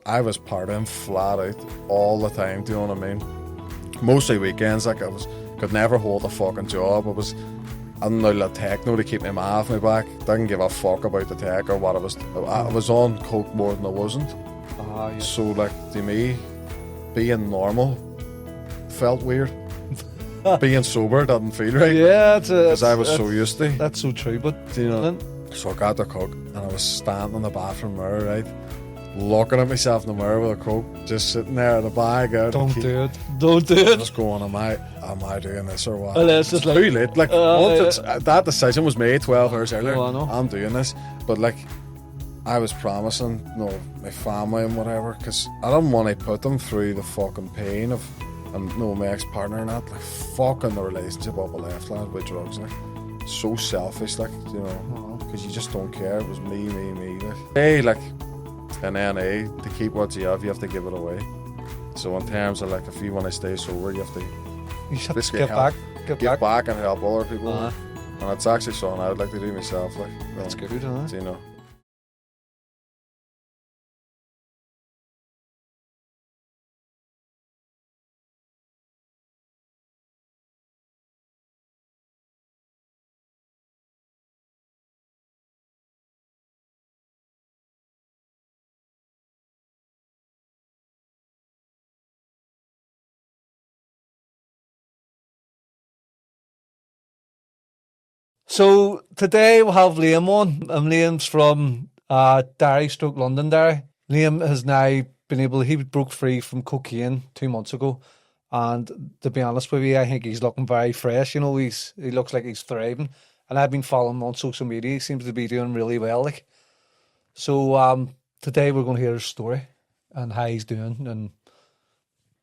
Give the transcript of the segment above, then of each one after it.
I was partying flat out all the time, do you know what I mean? Mostly weekends, like could never hold a fucking job. I didn't know the techno to keep my man off my back. Didn't give a fuck about the tech or what I was on coke more than I wasn't. Yeah. So like to me, being normal felt weird. Being sober didn't feel right. Yeah, because I was so used to. That's so true, but you know. So I got the coke and I was standing in the bathroom mirror, right, looking at myself in the mirror with a coke, just sitting there in the bag. Don't do it. Just going, am I doing this or what? Well, it's just too late. Like once that decision was made 12 hours earlier, I'm doing this. But like, I was promising, my family and whatever, because I didn't want to put them through the fucking pain of, and my ex-partner and that, like fucking the relationship up a left lad with drugs, like so selfish, like because you just don't care. It was me, like hey, like in NA, to keep what you have to give it away. So in terms of like, if you want to stay sober, you have to get back and help other people. And it's actually something I would like to do myself. Like that's good, huh? So today we'll have Liam on, and Liam's from Derry / Londonderry. Liam has now he broke free from cocaine 2 months ago, and to be honest with you, I think he's looking very fresh. He looks like he's thriving, and I've been following him on social media. He seems to be doing really well. Like, so today we're going to hear his story and how he's doing and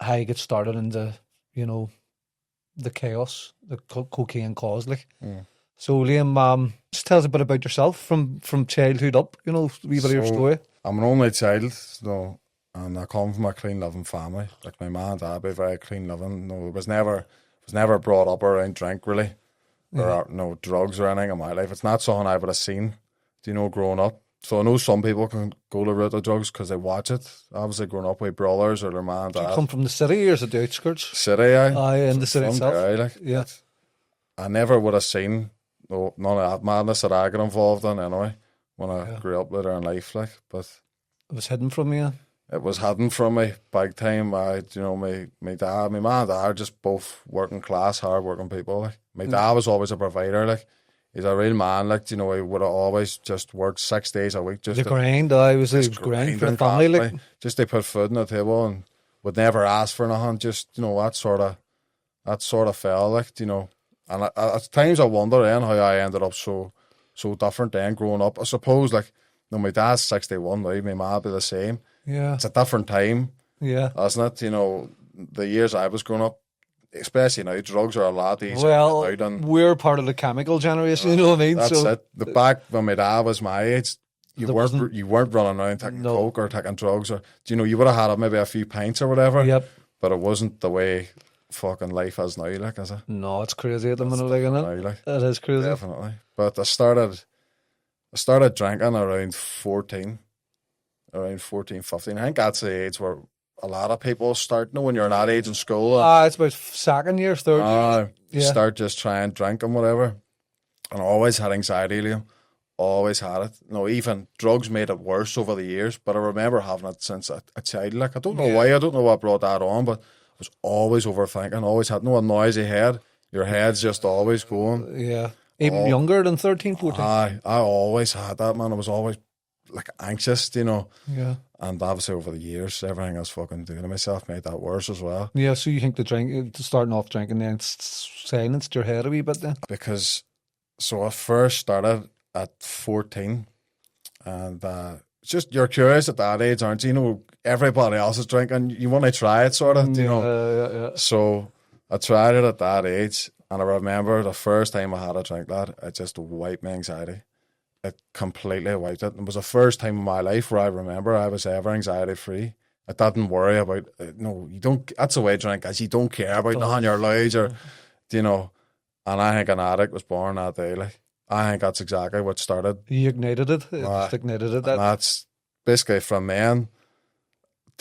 how he gets started into the chaos the cocaine caused. Like. Yeah. So Liam, just tell us a bit about yourself from childhood up, a wee bit of your story. I'm an only child, and I come from a clean living family. Like my mum and dad were very clean living. It was never brought up around drink really, or no drugs or anything in my life. It's not something I would have seen, growing up. So I know some people can go the route of drugs because they watch it. Obviously, growing up with brothers or their mum and dad. Do you come from the city or is it the outskirts? City, aye. Aye, in the city itself. Yeah. I never would have seen none of that madness that I got involved in anyway when I grew up later in life, like. But it was hidden from you. It was hidden from me big time. My mum and dad are just both working class, hard working people. Like. My dad was always a provider. Like he's a real man. Like he would have always just worked 6 days a week. Just the grind. I was grind for the family. Like. Just to put food on the table and would never ask for nothing. Just that sort of fell. Like And at times I wonder then how I ended up so different then growing up. I suppose like my dad's 61 now, my mum be the same. Yeah. It's a different time. Yeah. Isn't it? The years I was growing up, especially now, drugs are a lot easier. Well, we're part of the chemical generation, you know what I mean? That's it. Back when my dad was my age, you weren't running around taking coke or taking drugs or you would have had maybe a few pints or whatever. Yep. But it wasn't the way fucking life is now, like, is it? No, it's crazy at the minute, like, isn't it? Like, it is crazy. Definitely. But I started drinking around 14, 15. I think that's the age where a lot of people start, when you're in that age in school. It's about second year, third. You start just trying to drink and whatever. And I always had anxiety, Liam. Always had it. Even drugs made it worse over the years, but I remember having it since a child. Like, I don't know why, I don't know what brought that on, but was always overthinking, always had a noisy head. Your head's just always going. Yeah. Even younger than 13, 14? I always had that, man. I was always like anxious, Yeah. And obviously over the years, everything I was fucking doing to myself made that worse as well. Yeah, so you think starting off drinking then silenced your head a wee bit then? Because, I first started at 14 and just you're curious at that age, aren't you? Everybody else is drinking. You want to try it, sort of, Yeah. So I tried it at that age, and I remember the first time I had a drink, lad, it just wiped my anxiety. It completely wiped it. It was the first time in my life where I remember I was ever anxiety free. I didn't worry about you don't. That's the way drink is. You don't care about nothing. You're loud, or And I think an addict was born that day. Like, I think that's exactly what started. You ignited it. It ignited it. And that's basically from then.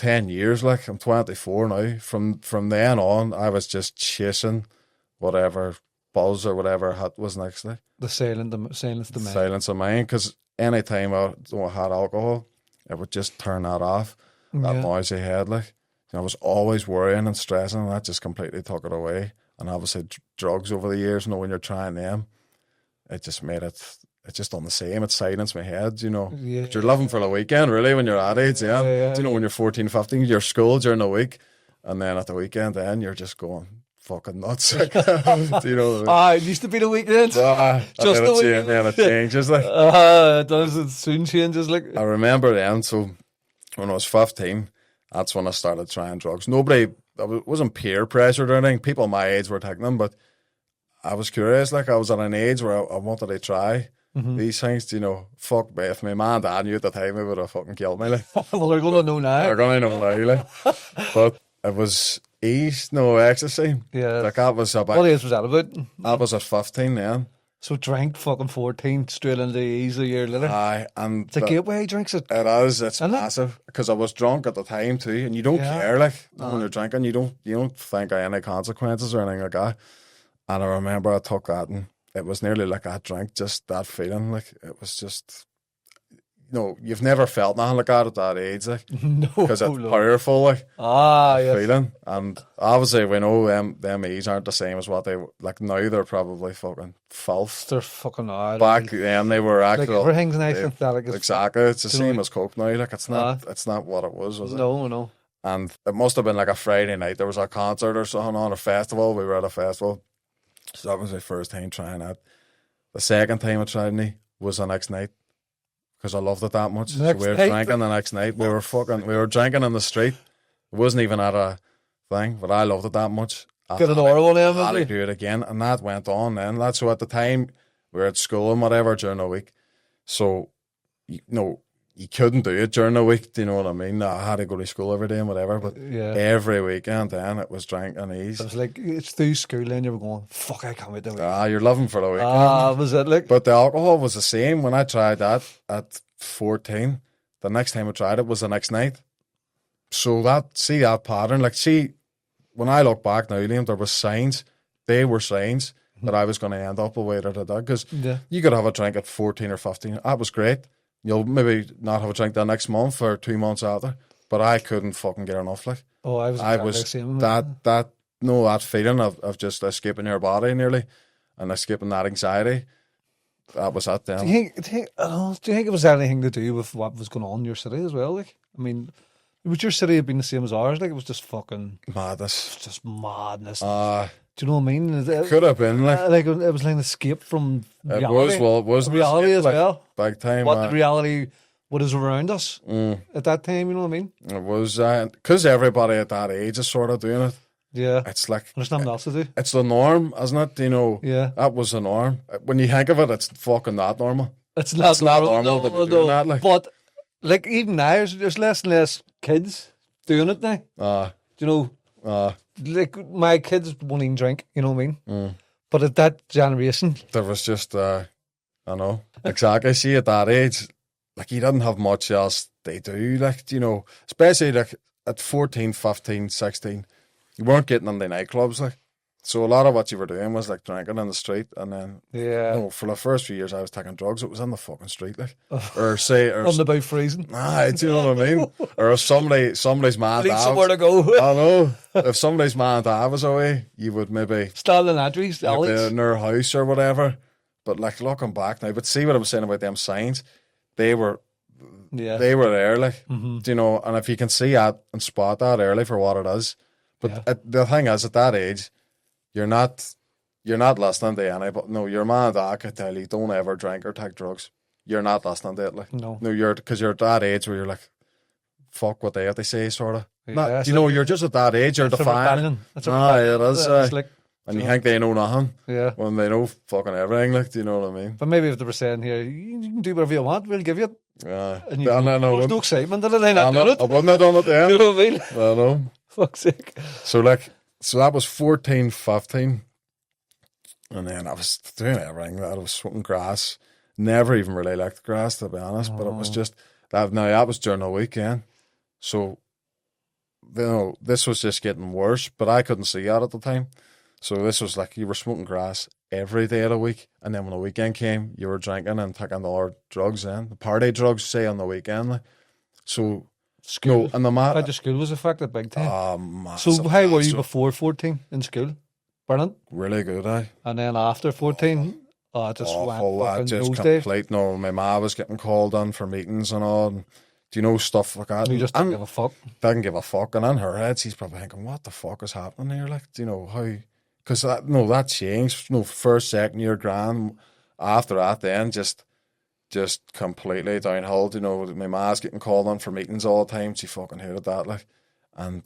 10 years, like, I'm 24 now. From then on, I was just chasing whatever buzz or whatever was next to the silence the mind. Silence of mind, because any time I had alcohol, it would just turn that off, that noisy head, like. I was always worrying and stressing, and that just completely took it away. And obviously, drugs over the years, when you're trying them, it just made it. It's just on the same. It silenced my head, Yeah. But you're living for the weekend, really, when you're at age, yeah. Do you know, when you're 14, 15, you're school during the week, and then at the weekend, then you're just going fucking nuts. Do you know? It used to be the weekend. Just the weekend. Then it changes, like. It does. It soon changes, like. I remember then. So when I was 15, that's when I started trying drugs. Nobody. I wasn't peer pressured or anything. People my age were taking them, but I was curious. Like, I was at an age where I wanted to try. These things, fuck me. If my man and dad knew at the time, they would have fucking killed me. Like. Well, they're going to know now. They're going to know now, like. But it was ecstasy. Yeah. Like, that was about. What age was that about? That was at 15 then. So drank fucking 14, straight into the easy year later. Aye, and it's a gateway drinks it. It is. It's massive because I was drunk at the time too, and you don't care, like when you're drinking, you don't think of any consequences or anything like that. And I remember I took that, and it was nearly like that drink, just that feeling, like it was just, you've never felt nothing like that at that age, like, because it's powerful, like, feeling. And obviously we know them E's aren't the same as what they like now. They're probably fucking filth. They're fucking back then. They were actually like everything's nice synthetic. Exactly, it's the same as Coke now. Like, it's not what it was it? No. And it must have been like a Friday night. There was a concert or something on, a festival. We were at a festival, so that was my first time trying that. The second time I tried it was the next night, because I loved it that much. So we were drinking the next night. We were drinking in the street. It wasn't even at a thing, but I loved it that much. Get another one in, I had to do it again, and that went on then. So at the time, we were at school and whatever during the week. So, you couldn't do it during the week, do you know what I mean? I had to go to school every day and whatever, but every weekend then it was drink and ease. It was like, it's through school and you were going, fuck, I can't wait to week. You're living for the weekend. Was it like? But the alcohol was the same. When I tried that at 14, the next time I tried it was the next night. So that pattern, like, when I look back now, Liam, there were signs. They were signs that I was going to end up the way that I did, because you could have a drink at 14 or 15. That was great. You'll maybe not have a drink the next month or 2 months after, but I couldn't fucking get enough. Like, I was that feeling of just escaping your body nearly, and escaping that anxiety. That was that then. Do you think it was anything to do with what was going on in your city as well? Like, I mean, would your city have been the same as ours? Like, it was just fucking madness. Just madness. Do you know what I mean? It could have been like it was like an escape from reality. It was reality as well. Big time. What reality, what is around us at that time? You know what I mean? It was because everybody at that age is sort of doing it. Yeah, it's like there's nothing else to do. It's the norm, isn't it? Yeah, that was the norm. When you think of it, it's fucking not normal. It's not normal to be doing that. Like. But like, even now, there's less and less kids doing it now. Do you know? Like, my kids won't even drink, you know what I mean? But at that generation, there was just, I know, exactly. See, at that age, like, you didn't have much else they do, like, especially like at 14, 15, 16, you weren't getting in the nightclubs, like. So a lot of what you were doing was like drinking in the street, and then for the first few years I was taking drugs. It was in the fucking street, like, or on the boat freezing. Do you know what I mean? Or if somebody's man, need somewhere to go. I know. If somebody's man and dad was away, you would maybe stand in Adries, in their house or whatever. But like, looking back now, but see what I was saying about them signs, they were there, like, do you know? And if you can see that and spot that early for what it is, but the thing is, at that age, you're not listening to anybody. No, your man and dad could tell you, don't ever drink or take drugs. You're not listening to it. Like, no, because you're at that age where you're like, fuck what they have to say, sort of. You're just at that age. You're defiant. It is. And you think they know nothing. Yeah. When they know fucking everything. Like, do you know what I mean? But maybe if they were saying here, you can do whatever you want, we'll give you it. Yeah. And there's no excitement in it. I wouldn't have done it then. You know what I mean? I know. Fuck's sake. So that was 14, 15. And then I was doing everything. I was smoking grass. Never even really liked grass, to be honest. But it was just that. Now, that was during the weekend. So this was just getting worse, but I couldn't see that at the time. So this was like you were smoking grass every day of the week, and then when the weekend came, you were drinking and taking other drugs the party drugs, say, on the weekend. Like. So, school. And the How the school was affected big time. Massive, so how were you before 14 in school? Brilliant. Really good, And then after 14, just awful, went just complete. No, my ma was getting called on for meetings and all. And, do you know, stuff like that? You just didn't give a fuck. Didn't give a fuck. And in her head, she's probably thinking, what the fuck is happening here? Like, do you know, how... Because that changed. First, second year grand. After that, then just completely downhill. You know, my ma's getting called on for meetings all the time. She fucking hated that, like. And,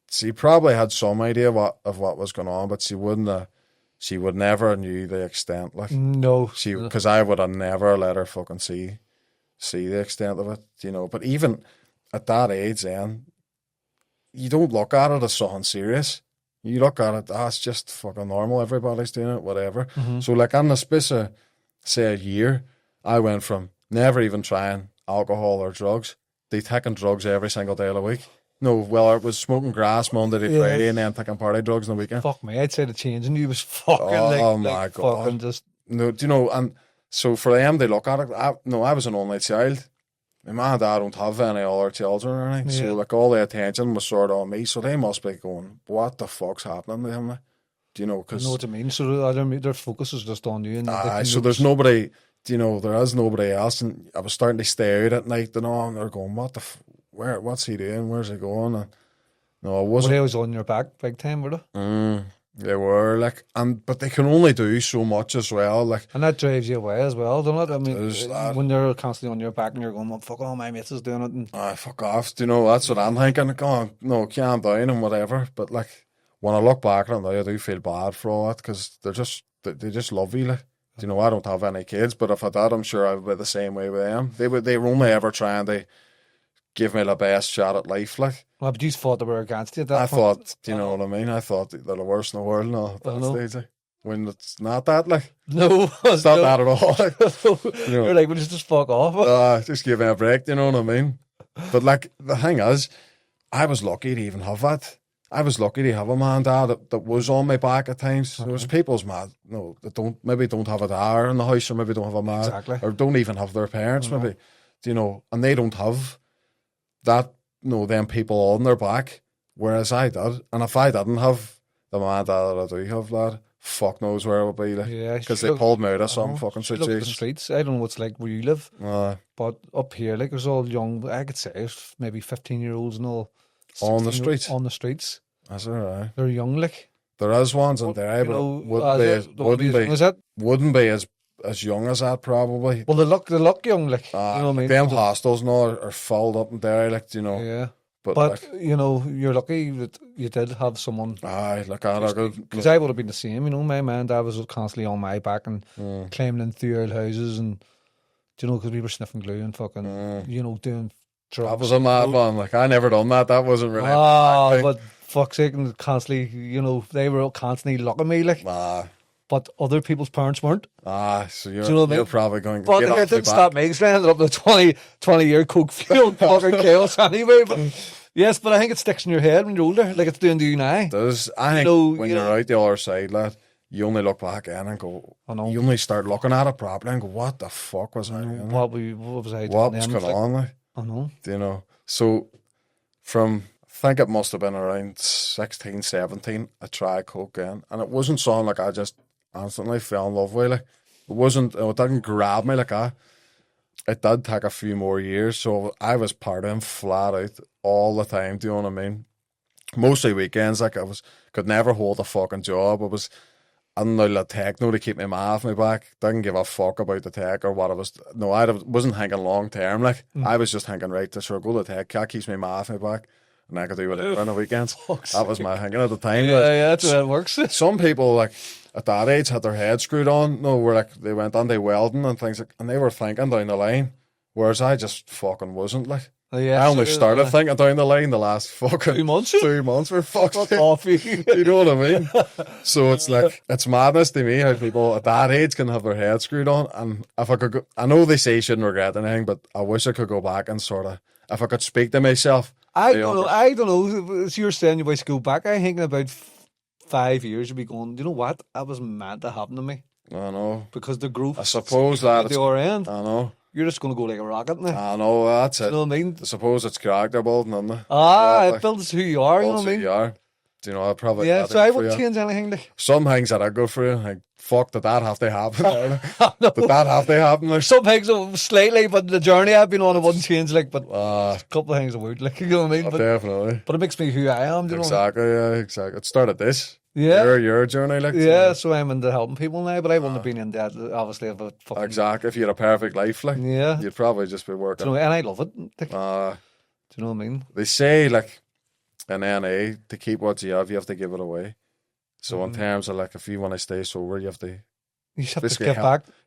she probably had some idea of what was going on, but she would never knew the extent, like. No. Because I would have never let her fucking see the extent of it, you know. But even at that age then, you don't look at it as something serious. You look at it, that's just fucking normal, everybody's doing it, whatever. Mm-hmm. So like in the space of, say, a year, I went from never even trying alcohol or drugs to taking drugs every single day of the week. No, well, it was smoking grass Monday to Friday and then taking party drugs on the weekend. Fuck me, I'd say the change in you was fucking my God. Fucking just... No, do you know, and so for them, they look at it, I was an only child. My mum and dad don't have any other children or anything, so like all the attention was sort of on me, so they must be going, what the fuck's happening to him? Do you know, because... I know what you mean, so their focus is just on you. And so there's nobody, do you know, there is nobody else, and I was starting to stay out at night and all, and they're going, what's he doing, where's he going? And no, I wasn't. Well, they was on your back big time, were they? They were, like, but they can only do so much as well, like. And that drives you away as well, doesn't it? I mean, when they're constantly on your back and you're going, well, fuck all my mates is doing it. And... fuck off, do you know, that's what I'm thinking, going, no, calm down and whatever, but like, when I look back at them, I do feel bad for all that, because they just love you, like. Do you know, I don't have any kids, but if I did, I'm sure I would be the same way with them. They were only ever trying to give me the best shot at life, like. Well, but you thought they were against you at that I point. thought, do you know what I mean? I thought they're the worst in the world now at that stage, like. When it's not that, like. No. It's not that at all, like. You're like, well, just fuck off. Just give me a break, you know what I mean? But, like, the thing is, I was lucky to even have that. I was lucky to have a man, dad, that was on my back at times. There was people's mad, that maybe don't have a dad in the house, or maybe don't have a man, or don't even have their parents, maybe, do you know, and they don't have that, them people on their back, whereas I did. And if I didn't have the man, dad that I do have, lad, fuck knows where I would be, like, because they pulled me out of some fucking situation. Look at the streets. I don't know what's like where you live, but up here, like, there's all young, I could say, maybe 15-year-olds and all. On the streets? On the streets. Is there, right? They're young, like. There is ones in there, but wouldn't be as young as that, probably. Well, they look young, like. You know what I mean? Them hostels and all are filled up in there, like, you know. Yeah. But like, you're lucky that you did have someone. Aye, look at it. Because I would have been the same, you know. My man and dad was constantly on my back and climbing in through old houses, and, you know, because we were sniffing glue and fucking, doing drugs. That was a mad one. Like, I never done that. That wasn't really. But fuck's sake, and constantly, they were constantly looking at me, like. But other people's parents weren't. So you're probably going to but get off it didn't stop me, because I ended up with a 20-year coke fueled fucking chaos anyway. But yes, but I think it sticks in your head when you're older, like it's doing to you now. It does. I think when you're out the other side, lad, you only look back in and go, you only start looking at it properly and go, what the fuck was I doing? What was I doing? What was going on, like? I know. Do you know? So I think it must have been around 16, 17, I tried cocaine, and it wasn't something like I just instantly fell in love with, like. It didn't grab me like that. It did take a few more years, so I was partying flat out all the time, do you know what I mean? Mostly weekends, like, could never hold a fucking job. I was in the techno to keep my ma off my back. Didn't give a fuck about the tech or what I was. No, I wasn't thinking long term, like. I was just thinking, right, go to tech, that keeps my ma off my back, and I could do whatever on the weekends. That was my thinking at the time. Yeah, that's how it works. Some people, like, at that age, had their head screwed on. Were like, they went into welding and things like, and they were thinking down the line, whereas I just fucking wasn't, like. I only started thinking down the line the last fucking 2 months. 2 months for fuck's sake. Coffee. You know what I mean? So it's like, it's madness to me how people at that age can have their head screwed on. And if I could go, I know they say you shouldn't regret anything, but I wish I could go back and sort of, if I could speak to myself, I don't know. As you're saying, you wish to go back. I think in about 5 years, you'll be going, you know what? That was meant to happen to me. I know. Because the growth. I suppose that at the other end. I know. You're just going to go like a rocket now. I know, that's it. You know what I mean? I suppose it's character building, isn't it? It builds who you are, you know what I mean? Who you are. Do you know, I probably... Yeah, so I wouldn't change anything. Like. Some things that I go through, like, fuck, did that have to happen? Did that have to happen? Like, some things slightly, but the journey I've been on, it wouldn't change, like, but a couple of things I would, like, you know what I mean? But, definitely. But it makes me who I am, do you know? Exactly. It started this. Yeah. Your journey, like. Yeah, so I'm into helping people now, but I wouldn't have been in that, obviously, if I fucking... Exactly. If you had a perfect life, like, you'd probably just be working. You know, and I love it. Like, do you know what I mean? They say, like, in NA, to keep what you have to give it away. So in terms of, like, if you want to stay sober, you have to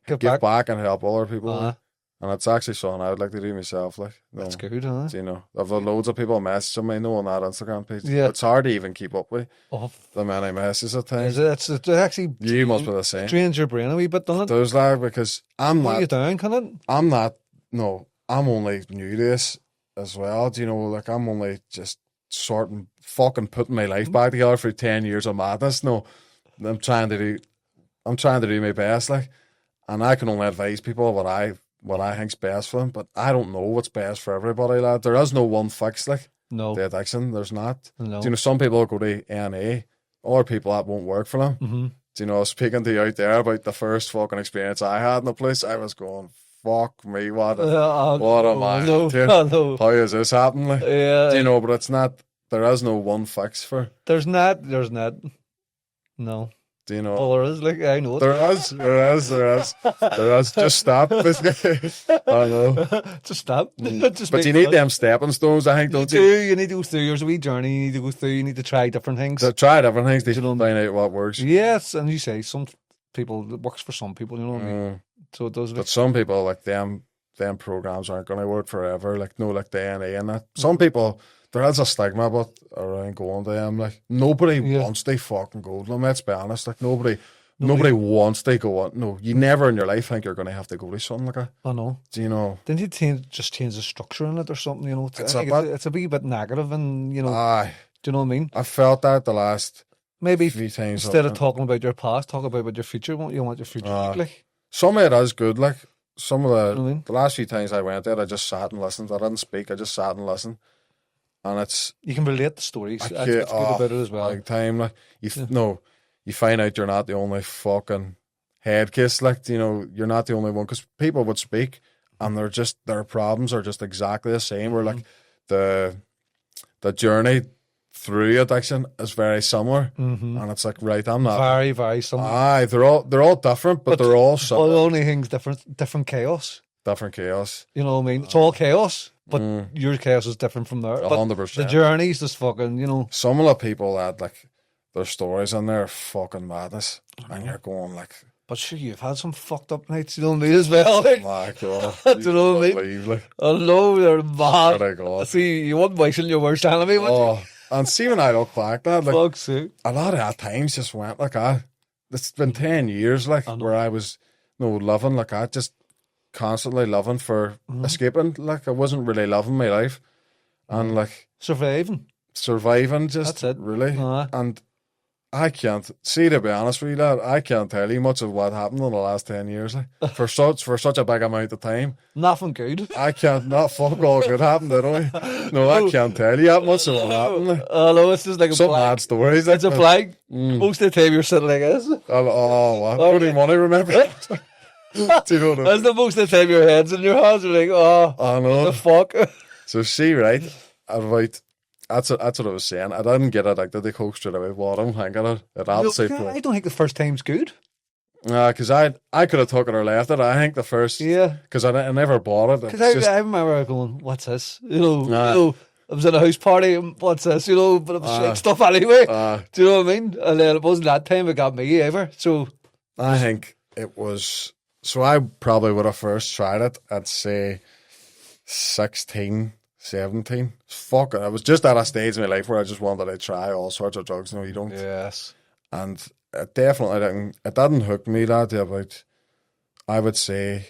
give back and help other people. And it's actually something I would like to do myself. Like, that's good, huh? You know, I've had loads of people messaging me on that Instagram page. Yeah. It's hard to even keep up with the many messages at times. It's actually... You must be the same. Drains your brain a wee bit, doesn't it? It does, like, because I'm not... you down, can it? I'm not... No, I'm only new to this as well. Do you know, like, I'm only just sorting, fucking putting my life back together for 10 years of madness. No, I'm trying to do my best, like, and I can only advise people what I think's best for them, but I don't know what's best for everybody, lad. There is no one fix, like, the addiction. There's not. No. Do you know, some people go to NA, other people that won't work for them. Mm-hmm. Do you know, speaking to you out there about the first fucking experience I had in the place, I was going, fuck me, what am I doing? How is this happening? Like, do you know, but it's not, there is no one fix for. There's not. No. Do you know? Well, there is, like, I know it. There is. Just stop. I know. Just stop. But you need them stepping stones, I think, don't you? You need to go through your wee journey. You need to go through. You need to try different things. To find out what works. Yes, and you say some people, it works for some people, you know what I mean? So it does. But some people, like, them programs aren't going to work forever. Like, no, like the NA and that. Some people... There is a stigma around going to them. Like, nobody wants to fucking go to them. Let's be honest. Like, nobody wants to go on. No, you never in your life think you're going to have to go to something like that. I know. Do you know? Then you just change the structure in it or something, you know. It's a wee bit negative and, you know. Do you know what I mean? I felt that the last maybe few times. Instead of talking about your past, talk about your future. What you want your future to look like. Some of it is good. Like, some of the last few times I went there, I just sat and listened. I didn't speak. I just sat and listened. And it's... You can relate the stories. That's good about it as well. Like time, like, you find out you're not the only fucking head kiss, like, you know, you're not the only one, because people would speak and their problems are just exactly the same, or like the journey through addiction is very similar, and it's like, right, I'm not very, very similar. Aye, they're all different, but they're all similar. Well, the only thing's different chaos. Different chaos. You know what I mean? It's all chaos. But your chaos is different from theirs. 100%. The journey's just fucking, you know. Some of the people that, like, their stories in there are fucking madness. And you're going, like... But sure, you've had some fucked up nights, you know what I mean, as well. Like, my God. Do you know what I mean? Like, I know, they're mad. Oh, God. See, you wouldn't wishing your worst enemy, would you? And see, when I look back, that, like, fuck's sake. A lot of that times just went like that. It's been 10 years, like, where I was, loving like that, just constantly loving for escaping. Like, I wasn't really loving my life, and like surviving just, that's it, really. And I can't see, to be honest with you, lad, I can't tell you much of what happened in the last 10 years, like, for such a big amount of time. Nothing good. I can't, not fuck all good happened, did I? No, I can't tell you that much of what happened. Like. No, it's just like some mad stories. Like, it's a blank. Most of the time you're sitting like this. What? I don't even want to remember it. Do you know what I mean? That's the most of the time your head's in your hands. You're like, I know. The fuck. So see, right, that's what I was saying. I didn't get addicted to coke straight away. What I'm thinking of it. I don't think the first time's good. Because I could have took it or left it. I think the first, because I never bought it. Because I remember going, what's this? You know, I was at a house party. What's this? You know, but it was shit stuff anyway. Do you know what I mean? And then it wasn't that time it got me ever. So I think it was. So I probably would have first tried it at, say, 16, 17. Fuck it. I was just at a stage in my life where I just wanted to try all sorts of drugs. No, you don't. Yes. And it definitely didn't. It didn't hook me, lad, about, I would say,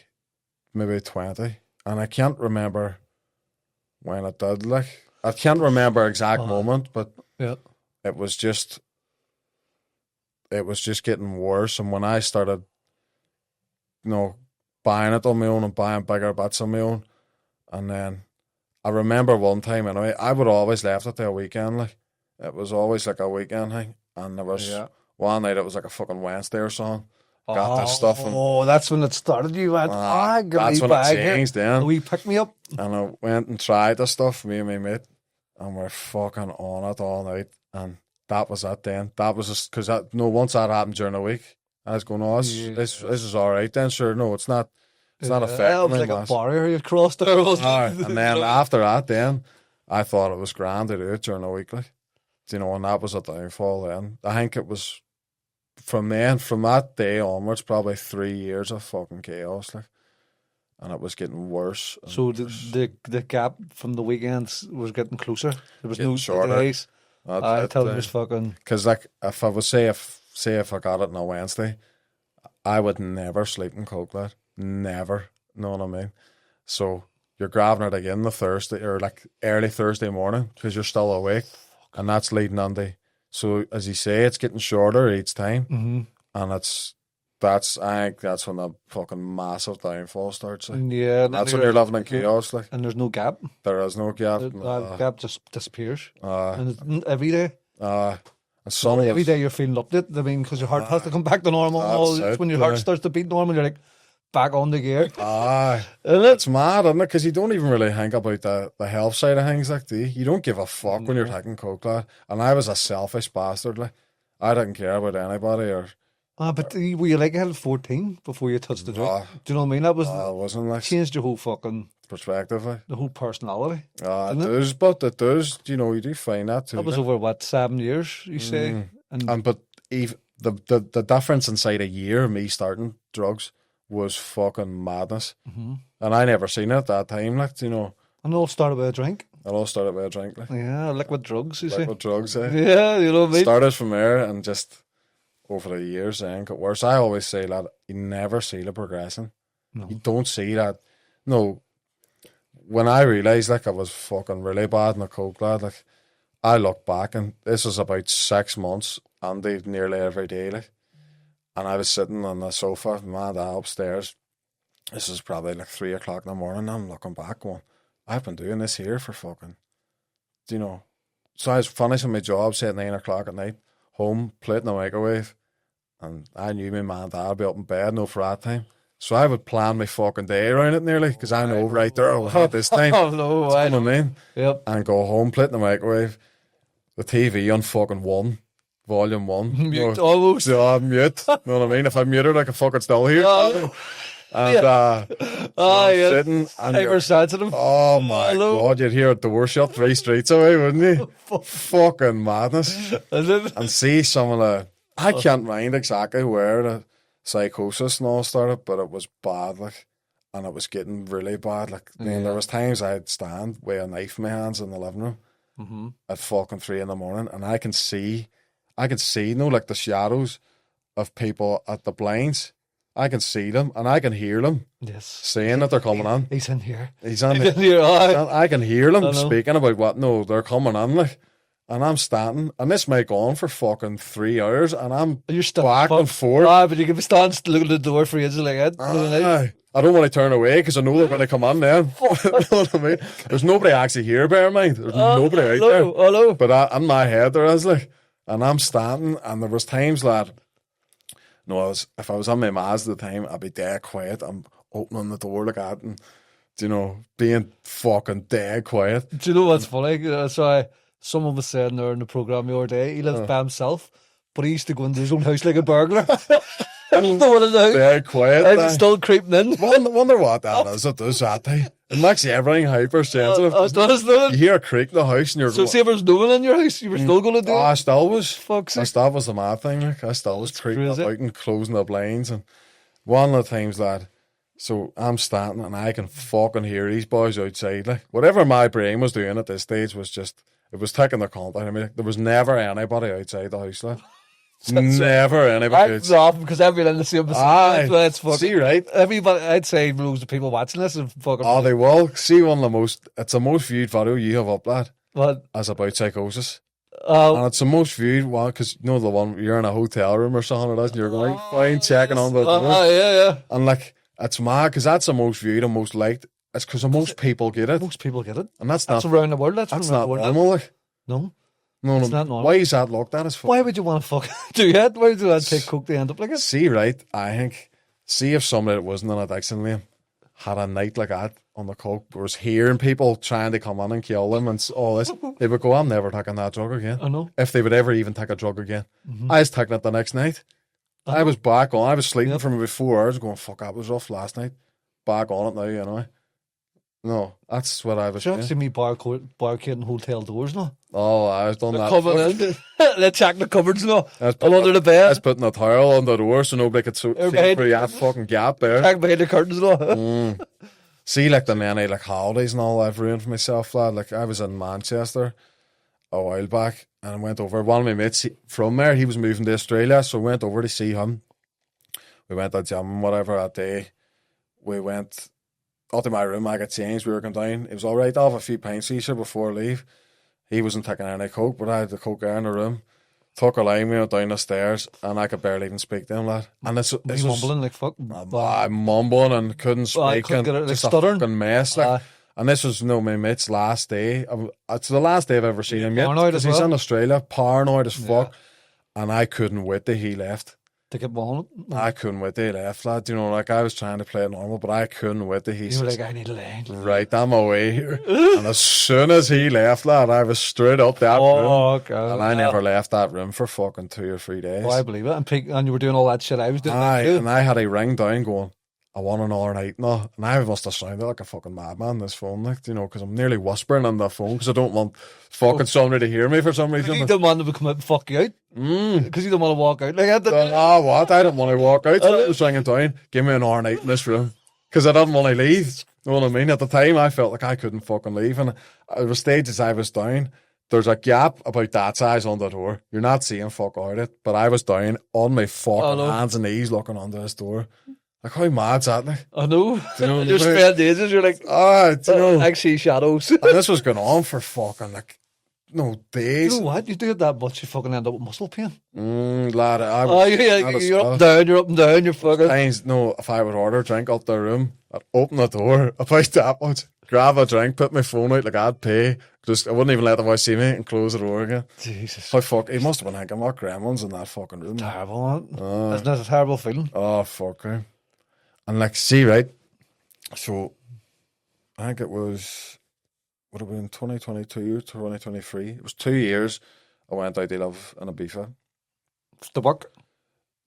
maybe 20. And I can't remember when it did, like. I can't remember exact moment, but yeah. it was just getting worse. And when I started, buying it on my own and buying bigger bits on my own, and then I remember one time anyway, I would always left it there a weekend, like it was always like a weekend thing, and there was one night it was like a fucking Wednesday or something. Got this stuff. And, that's when it started. You went, that's when it changed then. We picked me up. And I went and tried the stuff, me and my mate, and we're fucking on it all night. And that was it then. That was just, because once that happened during the week, I was going, this is all right then. Sure, no, it's not affecting it was like a barrier you crossed there, wasn't it? And then after that then, I thought it was grand to do it during the week, like. And that was a downfall then. I think it was from that day onwards, probably 3 years of fucking chaos, like, and it was getting worse. So the gap from the weekends was getting closer. There was no shorter days. I tell you, it was fucking. Because like, if I was say if I got it on a Wednesday, I would never sleep in coke, lad. Never. Know what I mean? So you're grabbing it again the Thursday or like early Thursday morning because you're still awake, and that's leading on to. So as you say, it's getting shorter each time, and I think that's when the fucking massive downfall starts. Like. Yeah, that's when you're living in chaos. Like, and there's no gap. There is no gap. The gap just disappears. And it's every day. And every day you're feeling updated. I mean, because your heart has to come back to normal. It's when your heart starts to beat normal, you're like back on the gear. It's mad, isn't it? Because you don't even really think about the health side of things, like, do you? You don't give a fuck when you're taking coke, lad. And I was a selfish bastard, like. I didn't care about anybody or. But were you like a 14 before you touched the drug? Do you know what I mean? That was wasn't like changed your whole fucking perspective, like. The whole personality. It does, but it does. You do find that too. That was over what, 7 years? You say, but even the difference inside a year of me starting drugs was fucking madness, and I never seen it at that time, like, And it all started with a drink. Like. Yeah, liquid drugs. Liquid drugs, eh? Yeah, you know what I mean. Started from there and just. Over the years, then got worse. I always say that you never see the progression. No. You don't see that. No. When I realised, like, I was fucking really bad in the coke, lad, like, I look back and this was about 6 months, and they nearly every day, like, and I was sitting on the sofa, my dad upstairs. This is probably like 3 o'clock in the morning. I'm looking back, going, I've been doing this here for fucking, So I was finishing my job, say at 9 o'clock at night, home, plate in the microwave. And I knew my mum and dad would be up in bed, for that time. So I would plan my fucking day around it nearly, because I know right there at this time. I know what I mean? Yep. And go home, plate in the microwave, the TV on fucking 1, volume 1. Mute almost. Yeah, mute. Know what I mean? If I mute it, I can fucking still hear it. And sitting and hypersensitive. Oh my God, you'd hear a door shut 3 streets away, wouldn't you? Fucking madness. And see some of the. I can't mind exactly where the psychosis and all started, but it was bad, like, and it was getting really bad. Like, there was times I'd stand with a knife in my hands in the living room at fucking 3 a.m, and I can see, like, the shadows of people at the blinds. I can see them and I can hear them. Yes, saying that they're coming on. He's in here. He's in here. I can hear them speaking about what. No, they're coming on, like. And I'm standing, and this might go on for fucking 3 hours, and I'm back and forth. But you can be standing looking at the door for ages like that. I don't want to turn away because I know they're going to come on then. You know what I mean? There's nobody actually here, bear in mind. There's nobody out there. Hello. But in my head there is, like, and I'm standing, and there was times, lad, if I was on my Mazda at the time, I'd be dead quiet. I'm opening the door like that, and, being fucking dead quiet. Do you know what's funny? So someone was saying there in the programme the other day, he lives by himself, but he used to go into his own house like a burglar. Dead quiet. And it's still creeping in. Wonder what that is. It does that thing. It makes everything hypersensitive. You hear a creak in the house and you're so, see if there's no one in your house, you were still going to do it? I still was. Fuck's sake. That was the mad thing. Like, I still was creeping out and closing the blinds. And one of the times, lad, so I'm standing and I can fucking hear these boys outside. Like, whatever my brain was doing at this stage was just, it was taking their contact. I mean, there was never anybody outside the house, lad. Never anybody. That's off because everyone in the same position. That's fucking. See, right? Everybody, I'd say loads of people watching this and fucking. Oh, they will. See, it's the most viewed video you have up, lad. What? as about Psychosis. And it's the most viewed one because you know the one you're in a hotel room or something, and you're going fine checking on the door. Yeah. And like it's mad because that's the most viewed and most liked. It's because most people get it. Most people get it, and that's not not around the world. That's not around the world. normal. Like. No, No, it's not normal. Why is that looked at as fuck? Why would you want to fuck do that? Why would you want to take coke to end up like it? See, right? I think see if somebody that wasn't in a Dixon lane had a night like that on the coke, was hearing people trying to come in and kill them and all this, they would go, I'm never taking that drug again. I know. If they would ever even take a drug again. I was taking it the next night. I was back on. I was sleeping for maybe 4 hours going, fuck, that was rough last night. Back on it now, you know. No, that's what I was doing. You see me barricading hotel doors now? Oh, I've done that. Coming in, let's check the cupboards now. All under the bed. I was putting a towel on the door so nobody could see through that fucking gap there. Check behind the curtains now. See, like the many like holidays and all I've ruined for myself, lad. Like I was in Manchester a while back and I went over. One of my mates from there, he was moving to Australia, so I went over to see him. We went to the gym and whatever that day. We went up to my room, I got changed, we were going down. It was alright, I'll have a few pints each before I leave. He wasn't taking any coke, but I had the coke there in the room. Took a line, we went down the stairs, and I could barely even speak to him, lad. And this was mumbling like fuck. I'm mumbling and couldn't speak, couldn't get it, and like just a stuttering. fucking mess. Like, and this was my mate's last day. It's the last day I've ever seen him yet. Paranoid Because as he's well. in Australia, paranoid as fuck. And I couldn't wait till he left. To get on. I couldn't wait till he left, lad. You know, like I was trying to play it normal, but I couldn't wait till he You were like, I need a lane. right, I'm away here. And as soon as he left, lad, I was straight up that room. God. And I never left that room for fucking 2 or 3 days. Oh, I believe it. And you were doing all that shit I was doing. And I had a ring down going, I want another night now. And I must have sounded like a fucking madman on this phone, like, you know, because I'm nearly whispering on the phone because I don't want fucking somebody to hear me for some reason. You didn't want them to come out and fuck you out. Because you don't want to walk out. Like, What? I didn't want to walk out. So I was ringing down, give me another night in this room. Because I didn't want to leave. You know what I mean? At the time, I felt like I couldn't fucking leave. And at the stages I was down, there's a gap about that size on the door. You're not seeing fuck out it. But I was down on my fucking hands and knees looking under this door. Like, how mad's that? Like? I know. Do you know what You're spending days, you're like, do you know? I see shadows. And this was going on for fucking, like, days. You know what? You do it that much, you fucking end up with muscle pain. Lad, You're up and down, you're fucking. Times, if I would order a drink up the room, I'd open the door, about that much, grab a drink, put my phone out like I'd pay. Just I wouldn't even let the boy see me and close the door again. Jesus. How fuck? He must have been thinking, what gremlins in that fucking room? Terrible, man. Isn't that a terrible feeling? Oh, fuck. Eh? And like, see, right? So, I think it would have been 2022 or 2023. It was 2 years I went out to live in Ibiza. The work?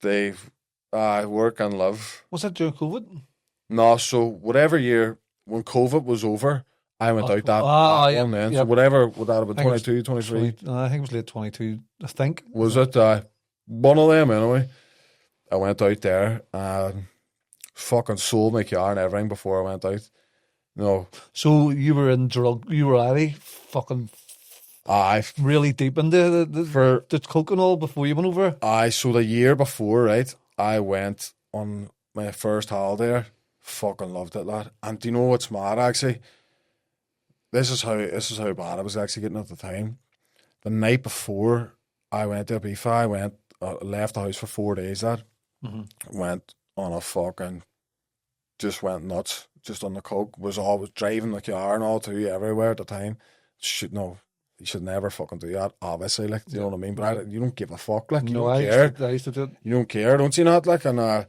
I work and live. Was that during COVID? No, so whatever year, when COVID was over, I went out that one then. Yep. So whatever, would that have been 22, 23? I think it was late 22, I think. Was it? One of them anyway. I went out there and fucking sold my car and everything before I went out. No. So you were already fucking really deep into the coke and all before you went over? So the year before, right, I went on my first holiday. Fucking loved it, lad. And do you know what's mad, actually? This is how bad I was actually getting at the time. The night before I went to Ibiza, I left the house for 4 days, lad. Went on a fucking, just went nuts, just on the coke, was always driving the car and all too everywhere at the time. You should never fucking do that, obviously, like, do you know what I mean? But you don't give a fuck, like, you don't care. I used to do it. You don't care, don't you not, like, and I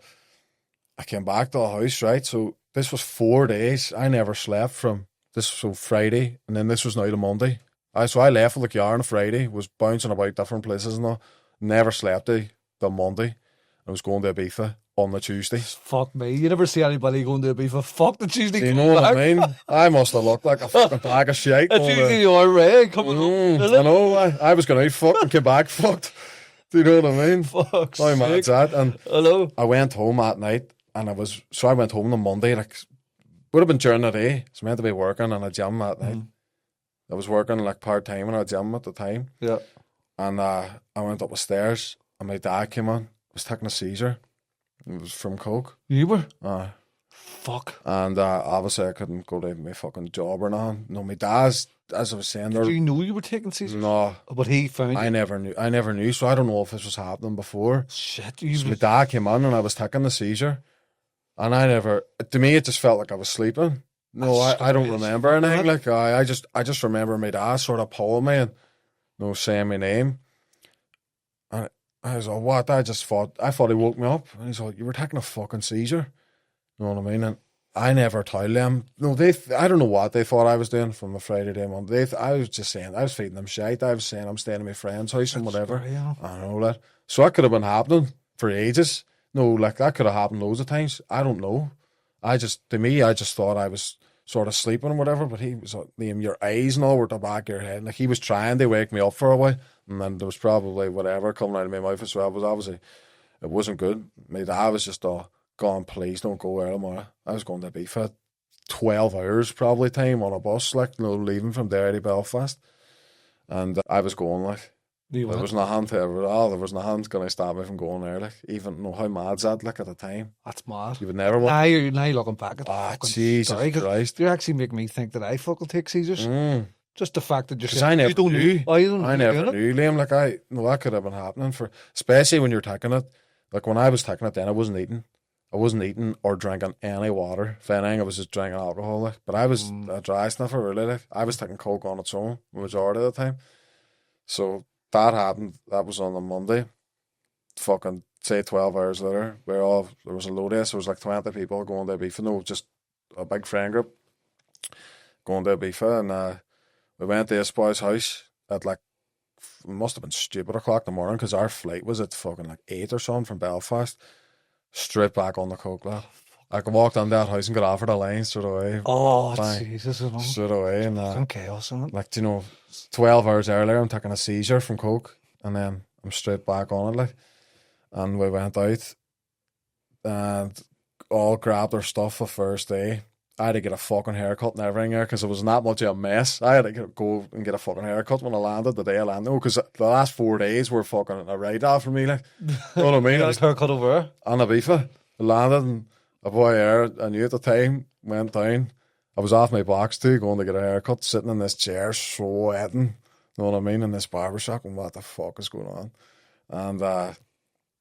came back to the house, right, so this was 4 days, I never slept from this, so Friday, and then this was now the Monday. So I left with the car on a Friday, was bouncing about different places and all, never slept the Monday. I was going to Ibiza on the Tuesday. Fuck me. You never see anybody going to Ibiza. Fuck the Tuesday. You know what I mean? I must have looked like a fucking bag of shit. It's usually your Ray coming home. I know. I was going out fucked and came back fucked. Do you know what I mean? Fuck's how mad's that? And hello. I went home that night and I went home on Monday. Like, would have been during the day. I was meant to be working in a gym that night. I was working like part-time in a gym at the time. Yeah. And I went up the stairs and my dad came on. Was taking a seizure. It was from coke. You were? Fuck. And obviously I couldn't go to my fucking job or nothing. No, my dad's as I was saying, Did you know you were taking seizures? No. But he found you? I never knew, so I don't know if this was happening before. Shit. So my dad came on and I was taking the seizure. And to me, it just felt like I was sleeping. No, I don't remember anything. Like, I just remember my dad sort of pulling me and, saying my name. And I was like, what? I thought he woke me up. And he's like, you were taking a fucking seizure. You know what I mean? And I never told them. No, I don't know what they thought I was doing from the Friday day Monday. I was just saying, I was feeding them shite. I was saying I'm staying at my friend's house and whatever. I know that. So that could have been happening for ages. No, like that could have happened loads of times. I don't know. I just thought I was sort of sleeping or whatever, but he was like, Liam, your eyes and all were at the back of your head. Like he was trying to wake me up for a while, and then there was probably whatever coming out of my mouth as well. It was obviously, it wasn't good. My dad was just gone, please don't go there tomorrow. I was going to Ibiza 12 hours probably time on a bus, like, leaving from there to Belfast. And I was going like, there was nothing going to stop me from going there. Like, even how mad's that? Like at the time, that's mad. You would never want. Now you're looking back at that. Jesus Christ! You actually make me think that I fucking take seizures. Just the fact that I never knew. I never knew, Liam. Like that could have been happening especially when you're taking it. Like when I was taking it, then I wasn't eating or drinking any water. If anything, I was just drinking alcohol. Like, but I was a dry sniffer, really. Like, I was taking coke on its own the majority of the time. So that happened. That was on a Monday. Fucking say 12 hours later, there was a load of us. There was like 20 people going to Ibiza. No, just a big friend group going to Ibiza, and we went to this boy's house at like, it must have been stupid o'clock in the morning because our flight was at fucking like 8 or something from Belfast. Straight back on the coke, lad. I walked into that house and got offered a line straight away. Oh, Jesus. Straight away. And some chaos, isn't it? Like, 12 hours earlier, I'm taking a seizure from coke, and then I'm straight back on it, like. And we went out and all grabbed our stuff the first day. I had to get a fucking haircut and everything there because it was not much of a mess. I had to go and get a fucking haircut when I landed, the day I landed. Because the last 4 days were fucking a write-off for me, like. You know what I mean? You had a haircut over? On Ibiza. I landed, and a boy there I knew at the time went down. I was off my box too, going to get a haircut, sitting in this chair, sweating. You know what I mean? In this barbershop, and what the fuck is going on? And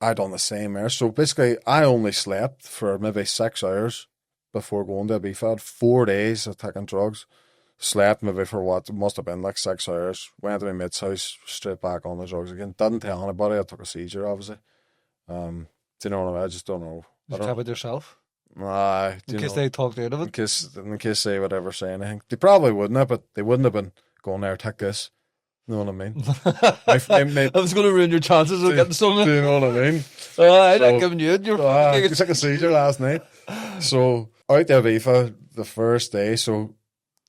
I done the same there. So basically, I only slept for maybe 6 hours before going to Ibiza. I had 4 days of taking drugs. Slept maybe for what must have been like 6 hours. Went to my mate's house, straight back on the drugs again. Didn't tell anybody. I took a seizure, obviously. Do you know what I mean? I just don't know. Did you have it yourself? Nah. In case they talked out of it? In case they would ever say anything. They probably wouldn't have, but they wouldn't have been going there, take this. You know what I mean? I was going to ruin your chances of getting something. Do you know what I mean? I'm not giving you it. I took a seizure last night. So, out to Ibiza the first day. So,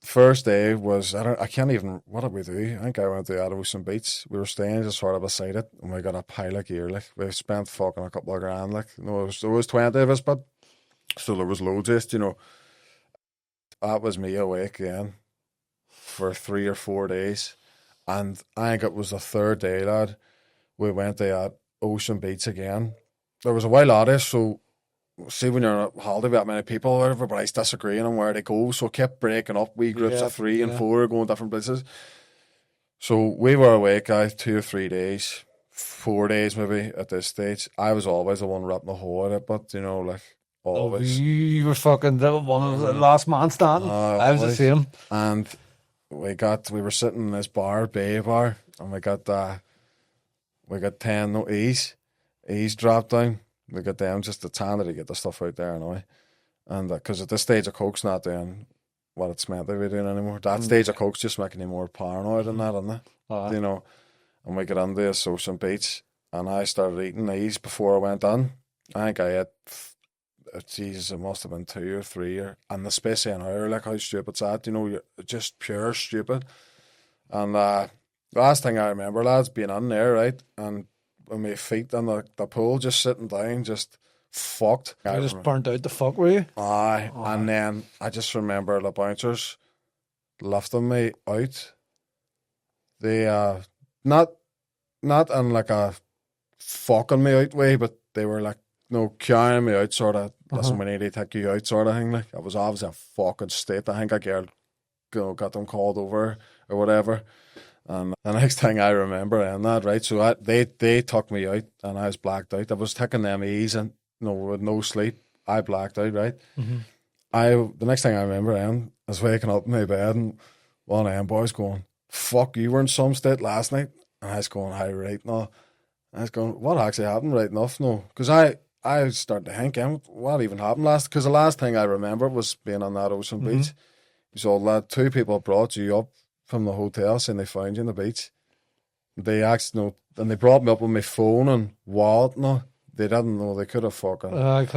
first day was, I can't even, what did we do? I think I went to Ocean Beach. We were staying just sort of beside it, and we got a pile of gear, like. We spent fucking a couple of grand, like. There was 20 of us, but so there was loads of us, That was me awake then for 3 or 4 days. And I think it was the third day, lad, we went to Ocean Beach again. There was a while at it, so see when you're on a holiday with that many people, everybody's disagreeing on where they go, so it kept breaking up, wee groups of 3 and 4 going different places. So we were awake, 2 or 3 days, 4 days maybe at this stage. I was always the one ripping the hole at it, but like always. You were fucking one of the last man standing. I was the same. And we were sitting in this bay bar, and we got 10 E's dropped down. We got them just the time to get the stuff out there anyway. And because at this stage of coke's not doing what it's meant to be doing anymore. That stage of coke's just making you more paranoid than that, isn't it? And we got into this Ocean Beach, and I started eating E's before I went in. I think I ate, Jesus, it must have been 2 or 3, and especially an hour, like how stupid's that, you're just pure stupid. And the last thing I remember, lads, being in there, right, and with my feet in the pool, just sitting down, just fucked. You just burnt out the fuck, were you? Aye, and then I just remember the bouncers lifting me out. They, not in like a fucking me out way, but they were like, carrying me out, sort of, listen, we need to take you out, sort of thing. Like, I was obviously a fucking state. I think I got them called over or whatever. And the next thing I remember, and that right, so they took me out, and I was blacked out. I was taking them easy, and with no sleep. I blacked out, right. The next thing I remember, I was waking up in my bed, and one of them boys going, "Fuck, you were in some state last night," and I was going, "Hi, right now." I was going, "What actually happened?" Right enough, no, because I started to think, what even happened last? Because the last thing I remember was being on that ocean beach. So that 2 people brought you up from the hotel saying they found you on the beach. They asked, and they brought me up with my phone and wallet. No, they didn't know. They could have fucking done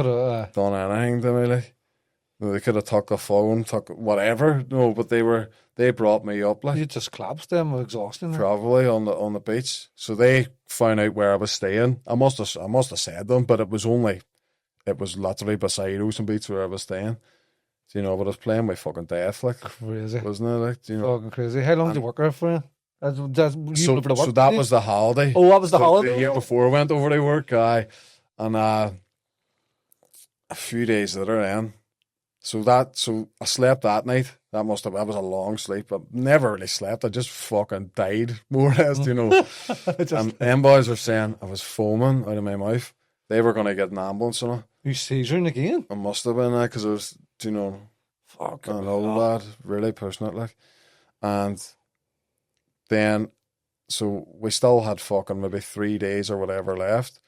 anything to me. Like, they could have took the phone, took whatever. No, but they brought me up. Like, you just collapsed them, exhausting. Probably on the beach. So they found out where I was staying. I must have said them, but it was literally beside Ocean Beach where I was staying. But I was playing my fucking death, like, crazy, wasn't it? Like, fucking crazy. How long did you work there for? So that was the holiday. Oh, that was the holiday. The year before I went over to work, and a few days later, then. So I slept that night. That was a long sleep. I never really slept. I just fucking died, more or less, And them boys were saying I was foaming out of my mouth. They were going to get an ambulance on it. You seizuring again? I must have been, because it was, fucking old lad, really pushing it, like. And then, so we still had fucking maybe 3 days or whatever left.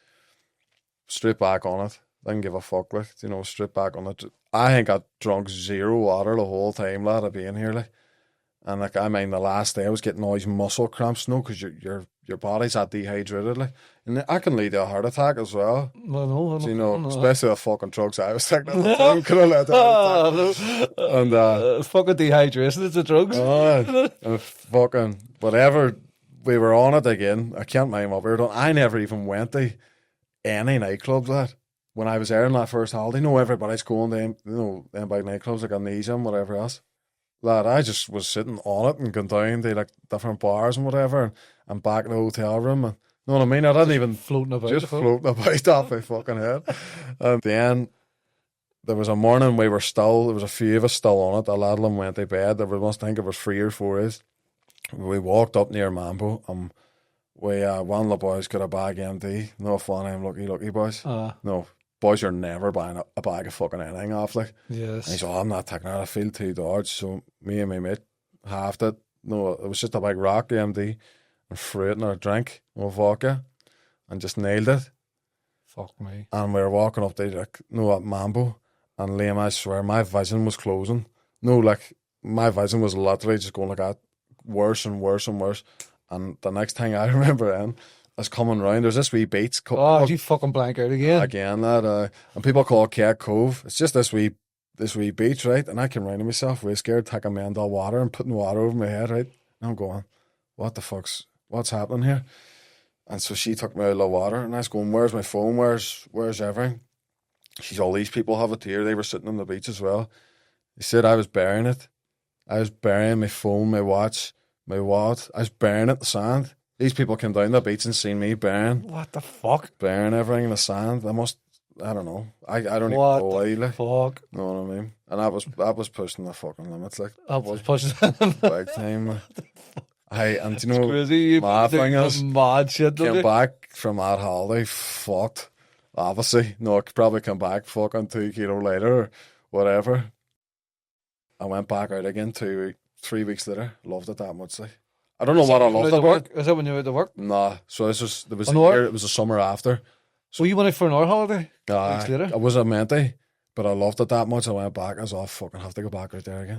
Straight back on it. Didn't give a fuck, like, straight back on it. I think I drunk 0 water the whole time, lad, of being here, like. And, like, the last day I was getting all these muscle cramps, because your body's that dehydrated, like. And I can lead to a heart attack as well. I know. Especially the fucking drugs I was taking at the time. Could have led to a heart attack. And, fucking dehydration, it's the drugs. And fucking, whatever, we were on it again. I can't mind what we were doing. I never even went to any nightclubs, lad. When I was there in that first holiday, everybody's going to them big nightclubs like Amnesia and whatever else. Lad, I just was sitting on it and going down to like different bars and whatever, and back in the hotel room, and you know what I mean? I didn't even floating about off my fucking head. And then there was a morning there was a few of us still on it. A lot of them went to bed. There must think it was 3 or 4 days. We walked up near Mambo, and one of the boys got a bag empty. No fun, I'm lucky boys. No. Boys, you're never buying a bag of fucking anything off, like. Yes. And he said, I'm not taking it. I feel too dodgy. So me and my mate halved it. No, it was just a big rock empty and threw it in a drink of vodka and just nailed it. Fuck me. And we were walking up there, at Mambo, and Liam, I swear, my vision was closing. No, like, my vision was literally just going like that, worse and worse and worse. And the next thing I remember then, is coming round. There's this wee beach. Did you fucking blank out again? Again, that. And people call it Keg Cove. It's just this wee beach, right? And I came round to myself, way scared, taking my hand all water and putting water over my head, right? And I'm going, what's happening here? And so she took me out of the water, and I was going, where's my phone? Where's everything? She's all these people have it here. They were sitting on the beach as well. He said I was burying it. I was burying my phone, my watch, my wallet. I was burying it in the sand. These people came down the beach and seen me burying. What the fuck? Burying everything in the sand. I don't know. I don't even know why. Like, fuck? You know what I mean? And that was pushing the fucking limits. Like, I was pushing big time. Like. And do you know, crazy. Mad thing is, mad shit. Came back from that holiday, fucked. Obviously, no, I could probably come back fucking 2 kilos later or whatever. I went back out again 3 weeks later. Loved it that much. Like. I don't know what I loved about it. Is that when you were at the work? Nah. So it was the summer after. So you went out for an hour holiday? Weeks later? I wasn't meant to, but I loved it that much. I went back. I was all fucking have to go back out there again.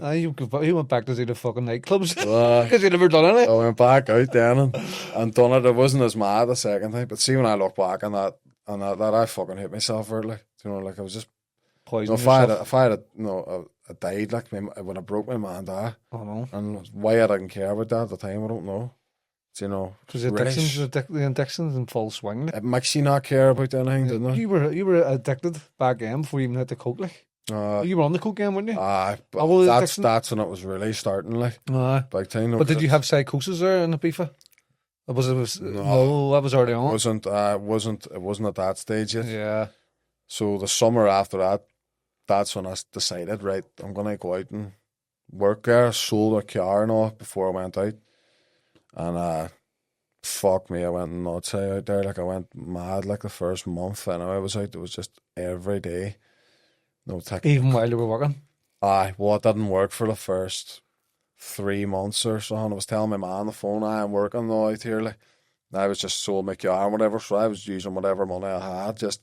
You went back to see the fucking nightclubs because you never done it. I went back out then and done it. It wasn't as mad the second time, but see when I look back on that I fucking hit myself for it. Like, like I was just poisoning if I had I died, like, when I broke my man, I know. And why I didn't care about that at the time, I don't know. Because the addiction's in full swing. It makes you not care about anything, doesn't it? You were addicted back then before you even had the coke, like. You were on the coke game, weren't you? That's when it was really starting, like. Big time. But did you have psychosis there in Ibiza? No, that was early on. It wasn't at that stage yet. Yeah. So the summer after that, that's when I decided, right, I'm going to go out and work there, sold a car and all before I went out. And fuck me, I went nuts out there. Like I went mad like the first month. And I was out, it was just every day. No taking. Even while you were working? Aye, well, it didn't work for the first 3 months or so. And I was telling my man on the phone, I'm working now out here. Like, I was just sold my car and whatever, so I was using whatever money I had, just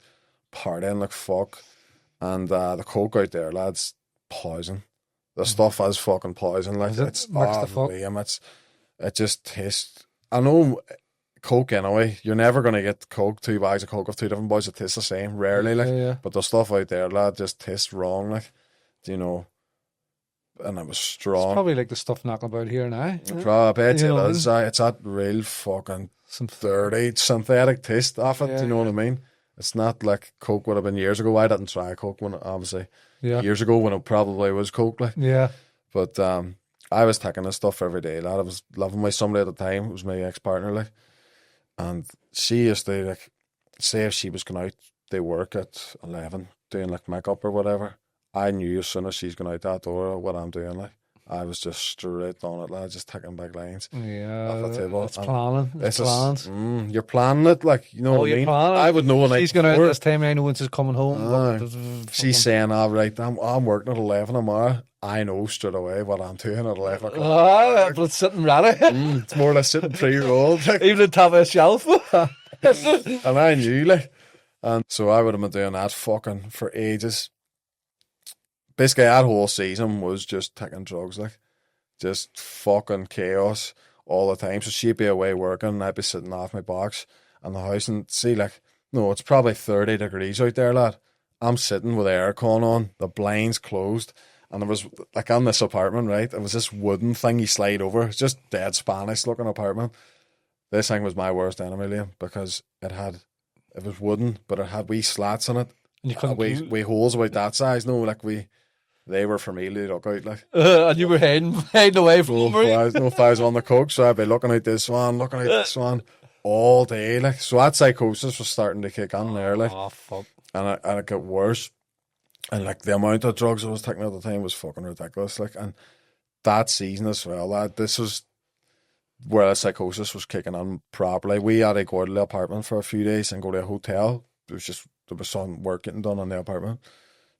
partying like fuck. And the coke out there, lads, poison. The stuff is fucking poison. Like, it's Liam, it just tastes. I know coke anyway. You're never gonna get coke, 2 bags of coke of 2 different boys that taste the same. Rarely, like. Yeah. But the stuff out there, lad, just tastes wrong, like. You know. And it was strong. It's probably like the stuff knocking about here now. I bet it is. It's that real fucking dirty synthetic taste of it. Do you know what I mean? It's not like Coke would have been years ago. I didn't try Coke when obviously years ago when it probably was Coke. Like. Yeah. But I was taking this stuff every day. Lad. I was living with somebody at the time. It was my ex-partner, like, and she used to like say if she was going out, they work at 11 doing like makeup or whatever. I knew as soon as she's going out that door what I'm doing, like. I was just straight on it, lad, just taking big lines. Yeah, off the table. It's planning. It's plans. You're planning it, like, you know what I mean? I would know when she's going out this time, I know when she's coming home. She's saying, all right, I'm working at 11 tomorrow. I know straight away what I'm doing at 11 o'clock. But it's sitting ready. It's more like sitting pre-rolled. Like. Even on top of a shelf. And I knew, like. And so I would have been doing that fucking for ages. Basically, that whole season was just taking drugs, like, just fucking chaos all the time. So she'd be away working, and I'd be sitting off my box in the house, and see, like, no, it's probably 30 degrees out there, lad. I'm sitting with aircon on, the blinds closed, and there was, like, in this apartment, right, it was this wooden thing you slide over. It's just dead Spanish-looking apartment. This thing was my worst enemy, Liam, because it was wooden, but it had wee slats in it. And you couldn't wee holes about that size, no, like they were for me to look out, like. And you were hiding away from them. If I was on the coke, so I'd be looking out this one all day, like. So that psychosis was starting to kick on there, like. Oh, fuck. And it got worse. And, like, the amount of drugs I was taking at the time was fucking ridiculous, like. And that season as well, lad, this was where the psychosis was kicking on properly. We had to go to the apartment for a few days and go to a hotel. There was some work getting done on the apartment.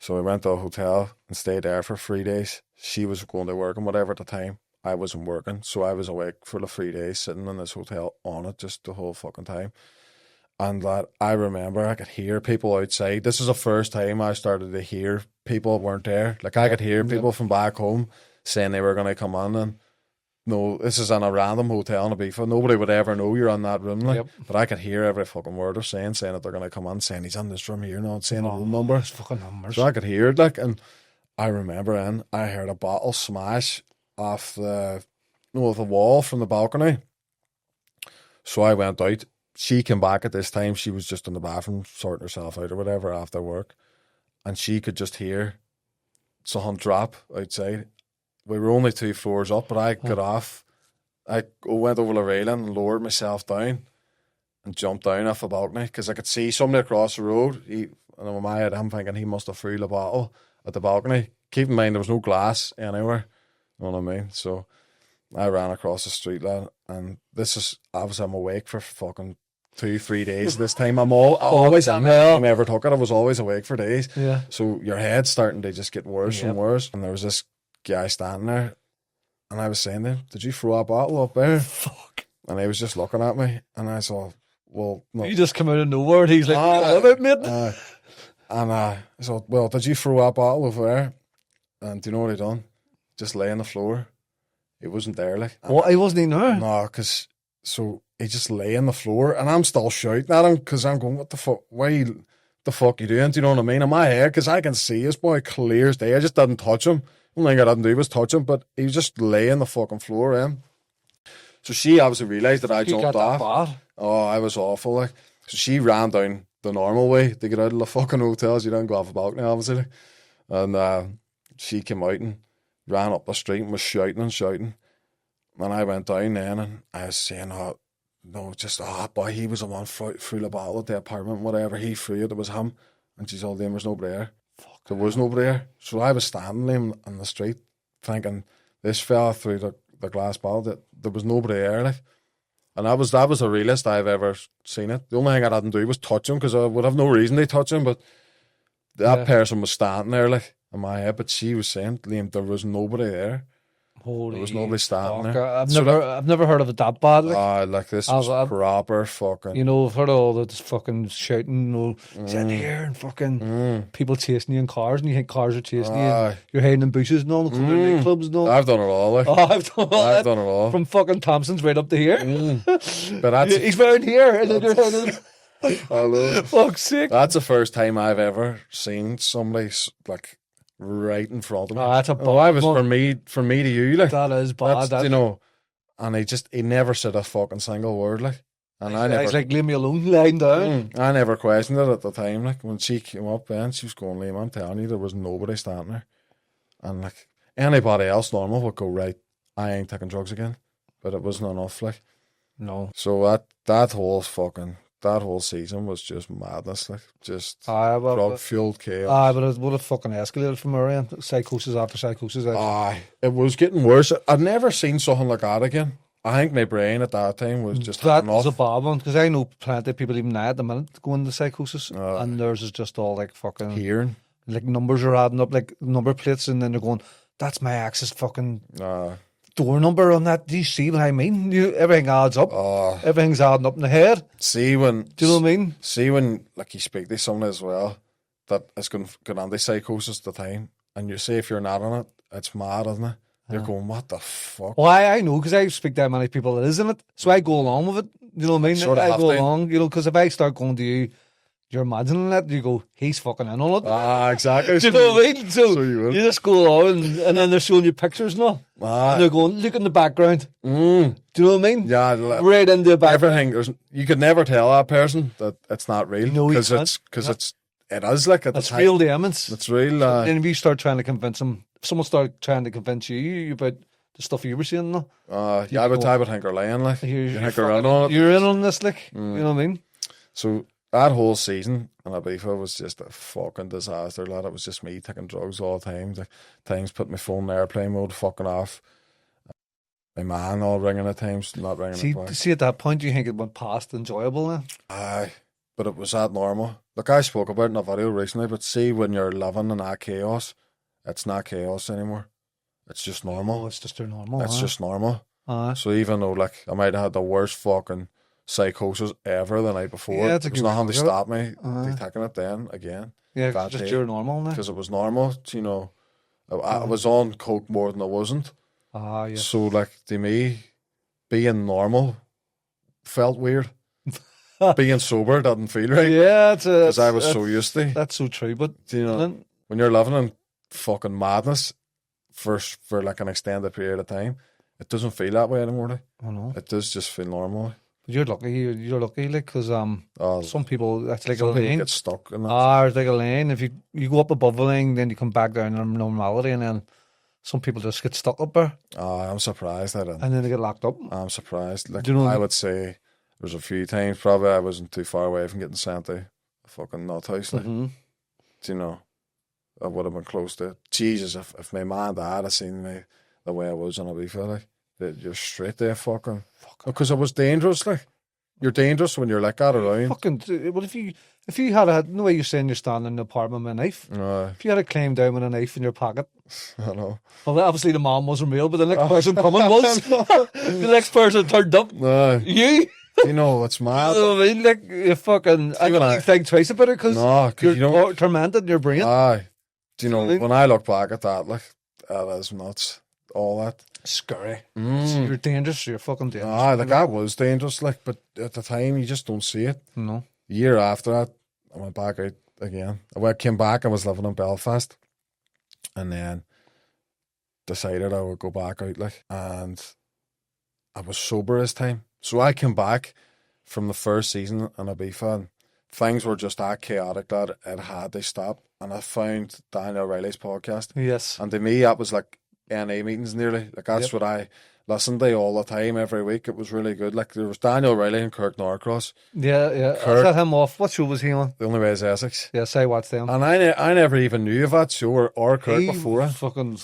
So we went to a hotel and stayed there for 3 days. She was going to work and whatever at the time. I wasn't working. So I was awake for the 3 days sitting in this hotel on it just the whole fucking time. And that I remember I could hear people outside. This is the first time I started to hear people weren't there. Like, I could hear people from back home saying they were going to come on, and no, this is in a random hotel in Ibiza. Nobody would ever know you're in that room, like. But I could hear every fucking word they're saying that they're going to come on, saying he's in this room here now, and saying a number. Fucking numbers. So I could hear it, like, and I remember I heard a bottle smash off the wall from the balcony. So I went out. She came back at this time. She was just in the bathroom sorting herself out or whatever after work, and she could just hear something drop outside. We were only 2 floors up, but I got off. I went over the railing and lowered myself down and jumped down off the balcony because I could see somebody across the road. And in my head, I'm thinking he must have threw the bottle at the balcony. Keep in mind, there was no glass anywhere. You know what I mean? So I ran across the street, lad, and this is, obviously, I'm awake for fucking 2-3 days this time. I'm always in there. I never took it. I was always awake for days. Yeah. So your head's starting to just get worse and worse. And there was this guy standing there, and I was saying to him, did you throw a bottle up there? Fuck. And he was just looking at me, and I said, well, no. You just come out of nowhere, and he's like, what about mate? And I said, well, did you throw a bottle over there? And do you know what he done? Just lay on the floor. He wasn't there, like. What? He wasn't even there? No, because, so he just lay on the floor, and I'm still shouting at him, because I'm going, what the fuck, the fuck you doing? Do you know what I mean? In my head, because I can see this boy clear as day. I just didn't touch him. The only thing I didn't do was touch him, but he was just laying on the fucking floor, So she obviously realised that I jumped off. Bad. Oh, I was awful, like. So she ran down the normal way to get out of the fucking hotels. You don't go off the balcony, obviously. And she came out and ran up the street and was shouting and shouting. And I went down then, and I was saying, boy, he was the one threw the bottle at the apartment, whatever. He threw it, it was him. And she's all, there was nobody there. There was nobody there. So I was standing in the street thinking, This fella through the glass bottle. That there was nobody there, like. And that was the realest I've ever seen it. The only thing I didn't do was touch him because I would have no reason to touch him. But that person was standing there, like, in my head. But she was saying, Liam, there was nobody there. There was nobody standing there. I've never heard of it that bad. Like this was proper fucking. You know, I've heard of all this fucking shouting, you know, it's in here and fucking people chasing you in cars, and you think cars are chasing you. You're hiding in bushes and all, clubs and all. I've done it all. Like. I've done it all. From fucking Thompson's right up to here. But that's he's wearing here, and then you're heading. Hello. Fuck's sake. That's the first time I've ever seen somebody like. Right in front of me. That's a bad that was for me to you, like that is bad. You know, and he never said a fucking single word, like. And he's like, leave me alone, lying down. I never questioned it at the time, like when she came up, and she was going, Liam, I'm telling you, there was nobody standing there, and like anybody else normal would go, right, I ain't taking drugs again, but it wasn't enough, like. No. So that whole season was just madness, like just drug-fueled chaos. But it would have fucking escalated from our end. Psychosis after psychosis. It was getting worse. I'd never seen something like that again. I think my brain at that time was just that was a bad one, because I know plenty of people even now at the minute going into psychosis, and theirs is just all like fucking hearing, like numbers are adding up, like number plates, and then they're going, that's my ex's fucking door number on that. Do you see what I mean? Everything adds up. Everything's adding up in the head. Do you know what I mean? See when like you speak to someone as well that is going on psychosis at the time, and you say if you're not on it, it's mad, isn't it? You're going, what the fuck? Well, I know, because I speak to many people that is in it, so I go along with it. You know what I mean? I go along, you know, because if I start going to you, you're imagining that, you go, he's fucking in on it. Exactly. Do you know what I mean? So you just go on, and then they're showing you pictures and all. And they're going, look in the background. Do you know what I mean? Yeah. Right into the background. Everything. You could never tell that person that it's not real. No, because it is like at the time. It's real demons. It's real. And if you start trying to convince them, if someone started trying to convince you about the stuff you were seeing, no? I would think they're lying, like. You think they're in on it. You're in on this, like. You know what I mean? So that whole season in Ibiza was just a fucking disaster, lad. It was just me taking drugs all the time. Like, times put my phone in airplane mode, fucking off. My man all ringing at times, not ringing at back. See, at that point, you think it went past enjoyable then? Aye, but it was that normal. Look, I spoke about it in a video recently, but see, when you're living in that chaos, it's not chaos anymore. It's just normal. Oh, it's just normal. It's just normal. So even though, like, I might have had the worst fucking psychosis ever the night before, there's nothing to stop me taking it then again. Yeah, it's just your normal now. Because it was normal, you know. I was on coke more than I wasn't. Yes. So, like, to me, being normal felt weird. Being sober didn't feel right. Yeah, because I was so used to. That's so true, but you know, when you're living in fucking madness for like an extended period of time, it doesn't feel that way anymore. Like. I know. It does just feel normal. But you're lucky, like, because some people, that's like a lane. Get stuck in that. It's like a lane. If you go up above the lane, then you come back down to normality, and then some people just get stuck up there. I'm surprised I didn't. And then they get locked up. I'm surprised. Like, you know I would say there's a few times probably I wasn't too far away from getting sent to a fucking nut house. Like, you know, I would have been close to it. Jesus, if my man and dad had seen me the way I was on Ibiza, like, you're straight there fucking. Because it was dangerous, like. You're dangerous when you're like that around. Fucking, well, if you had no way you're saying you're standing in the apartment with a knife. If you had climbed down with a knife in your pocket. I know. Well, obviously the mom wasn't real, but the next person coming was. The next person turned up. You. You know, it's mad. I mean, like, you fucking, you think twice about it because you're tormented in your brain. Do you know, when I look back at that, like, that is nuts. All that. Scary. So you're dangerous. You're fucking dangerous. Like, that was dangerous, like, but at the time, you just don't see it. No. The year after that, I went back out again. I came back, I was living in Belfast, and then decided I would go back out, like, and I was sober this time. So I came back from the first season in Ibiza, and things were just that chaotic that it had to stop. And I found Daniel Riley's podcast. Yes. And to me, that was like NA meetings nearly. Like, that's what I listened to all the time, every week. It was really good. Like, there was Daniel Riley and Kirk Norcross. Yeah. I set him off. What show was he on? The Only Way is Essex. Yes, I watched them. And I never even knew of that show or Kirk before.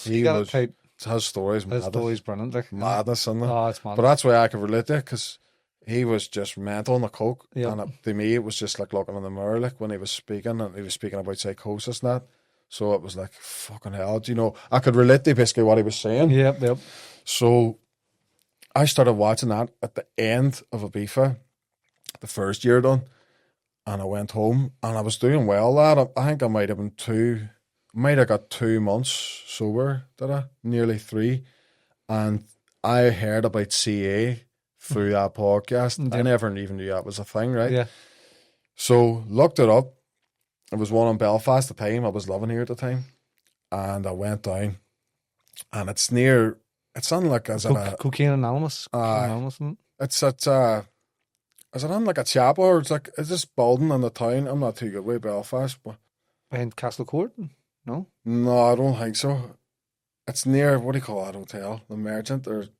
He got it tight. his story's His story's brilliant. Like, madness, isn't it? Oh, it's mad. But that's why I could relate to it, because he was just mental on the coke. Yep. And to me, it was just like looking in the mirror, like when he was speaking, and he was speaking about psychosis and that. So it was like, fucking hell, do you know, I could relate to basically what he was saying. Yep. So I started watching that at the end of Ibiza, the first year done, and I went home, and I was doing well, lad. I think I might have got 2 months sober, did I? Nearly 3. And I heard about CA through that podcast. Yep. I never even knew that was a thing, right? Yeah. So looked it up. It was one in Belfast at the time. I was living here at the time. And I went down, and it's on like, Cocaine Anonymous. it's at, is it on like a chapel, or it's this building in the town? I'm not too good with Belfast, but. Behind Castle Court? No? No, I don't think so. It's near, what do you call that hotel? The Merchant, or. It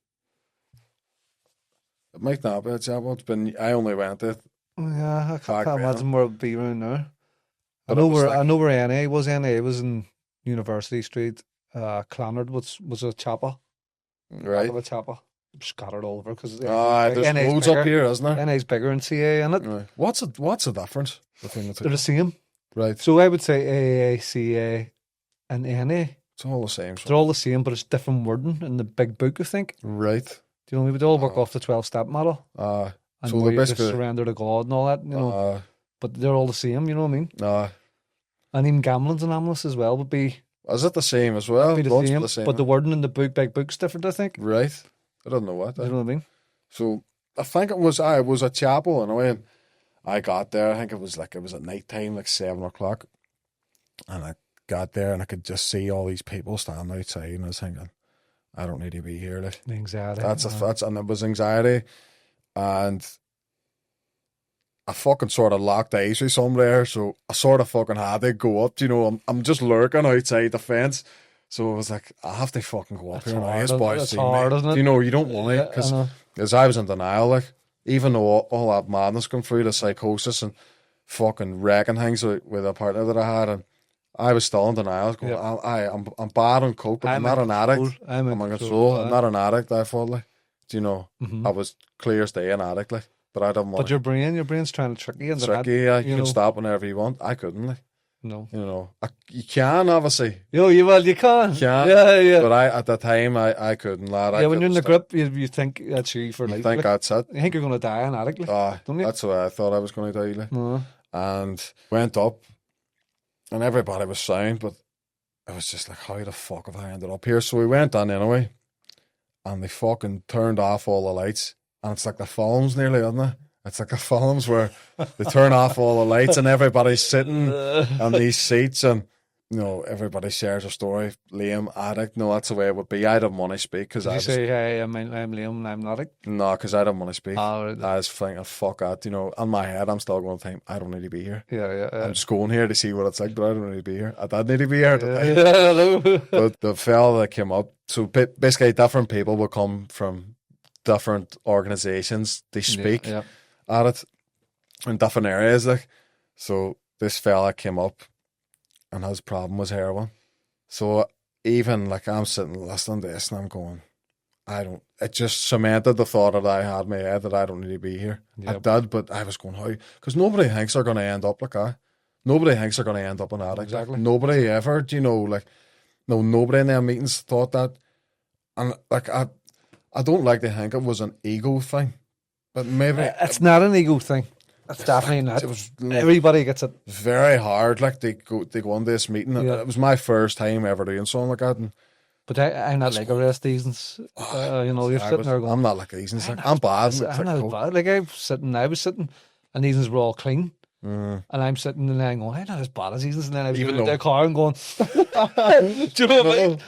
might not be a chapel. I only went it. Yeah, I can't imagine where it would be around there. I But know where NA was. NA was in University Street. Clonard was a chapel. Right. A chapel. Scattered all over because there's loads up here, isn't there? NA's bigger than CA, isn't it? Right. What's the difference between the two? They're the same. Right. So I would say AA, CA, and NA. It's all the same. They're all the same, but it's different wording in the big book, I think. Right. Do you know what I mean? They all work off the 12-step model. And so they're basically surrender to God and all that, you know. But they're all the same, you know what I mean? And even gambling's anomalous as well would be. Is it the same as well? Be the same, but the wording in the big book's different, I think. Right. I don't know what. You know what I mean? So I think it was a chapel, and when I got there, I think it was at night time, like 7 o'clock, and I got there and I could just see all these people standing outside, and I was thinking, I don't need to be here. Like, the anxiety. And it was anxiety, and I fucking sort of locked eyes with some there, so I sort of fucking had to go up. You know, I'm just lurking outside the fence. So I was like, I have to fucking go up here now. This boy's seen me. Isn't it? You know, you don't want it, because I was in denial, like, even though all that madness come through, the psychosis and fucking wrecking things with a partner that I had, and I was still in denial. Going, I'm bad on coke, but I'm not an addict. I'm in control. I'm not an addict, I thought, like. Do you know, I was clear as day an addict, like, but I didn't want. But your brain's trying to trick you. Yeah, you can stop whenever you want. I couldn't, like. No. You know, you can, obviously. You can. Yeah. But at the time, I couldn't, lad. When you're in the grip, you think that's you for life. You think that's it. You think you're going to die an addict, don't you? That's what I thought I was going to die, like. And went up, and everybody was sound, but it was just like, how the fuck have I ended up here? So we went on anyway, and they fucking turned off all the lights, and it's like the films nearly, isn't it? It's like the films where they turn off all the lights and everybody's sitting on these seats, and, you know, everybody shares a story. Liam, addict. No, that's the way it would be. I didn't want to speak because I say, hey, I'm Liam and I'm an addict? No, because I didn't want to speak. Right. I was thinking, fuck that. You know, in my head, I'm still going to think, I don't need to be here. Yeah. I'm just going here to see what it's like, but I don't need to be here. I did need to be here at the time. But the fella that came up, so basically different people will come from different organisations. They speak. At it in different areas, like. So this fella came up and his problem was heroin. So even like I'm sitting listening to this and I'm going, it just cemented the thought that I had in my head that I don't need to be here. I did, but I was going, how? Because nobody thinks they're going to end up like that. Nobody thinks they're going to end up an addict. Exactly. Nobody ever, do you know, like, no, nobody in their meetings thought that. And like, I don't like to think it was an ego thing. But maybe it's not an ego thing. It's definitely not. It was, everybody gets it. Very hard. Like they go on this meeting. It was my first time ever doing something like that. But I'm not like the rest of these. You know, you're sitting there going, I'm not like these. I'm bad. I'm not bad. Like I was sitting, and these were all clean. And I'm sitting and I'm going, I'm not as bad as these. And then I was in their car and going, do you know what I mean?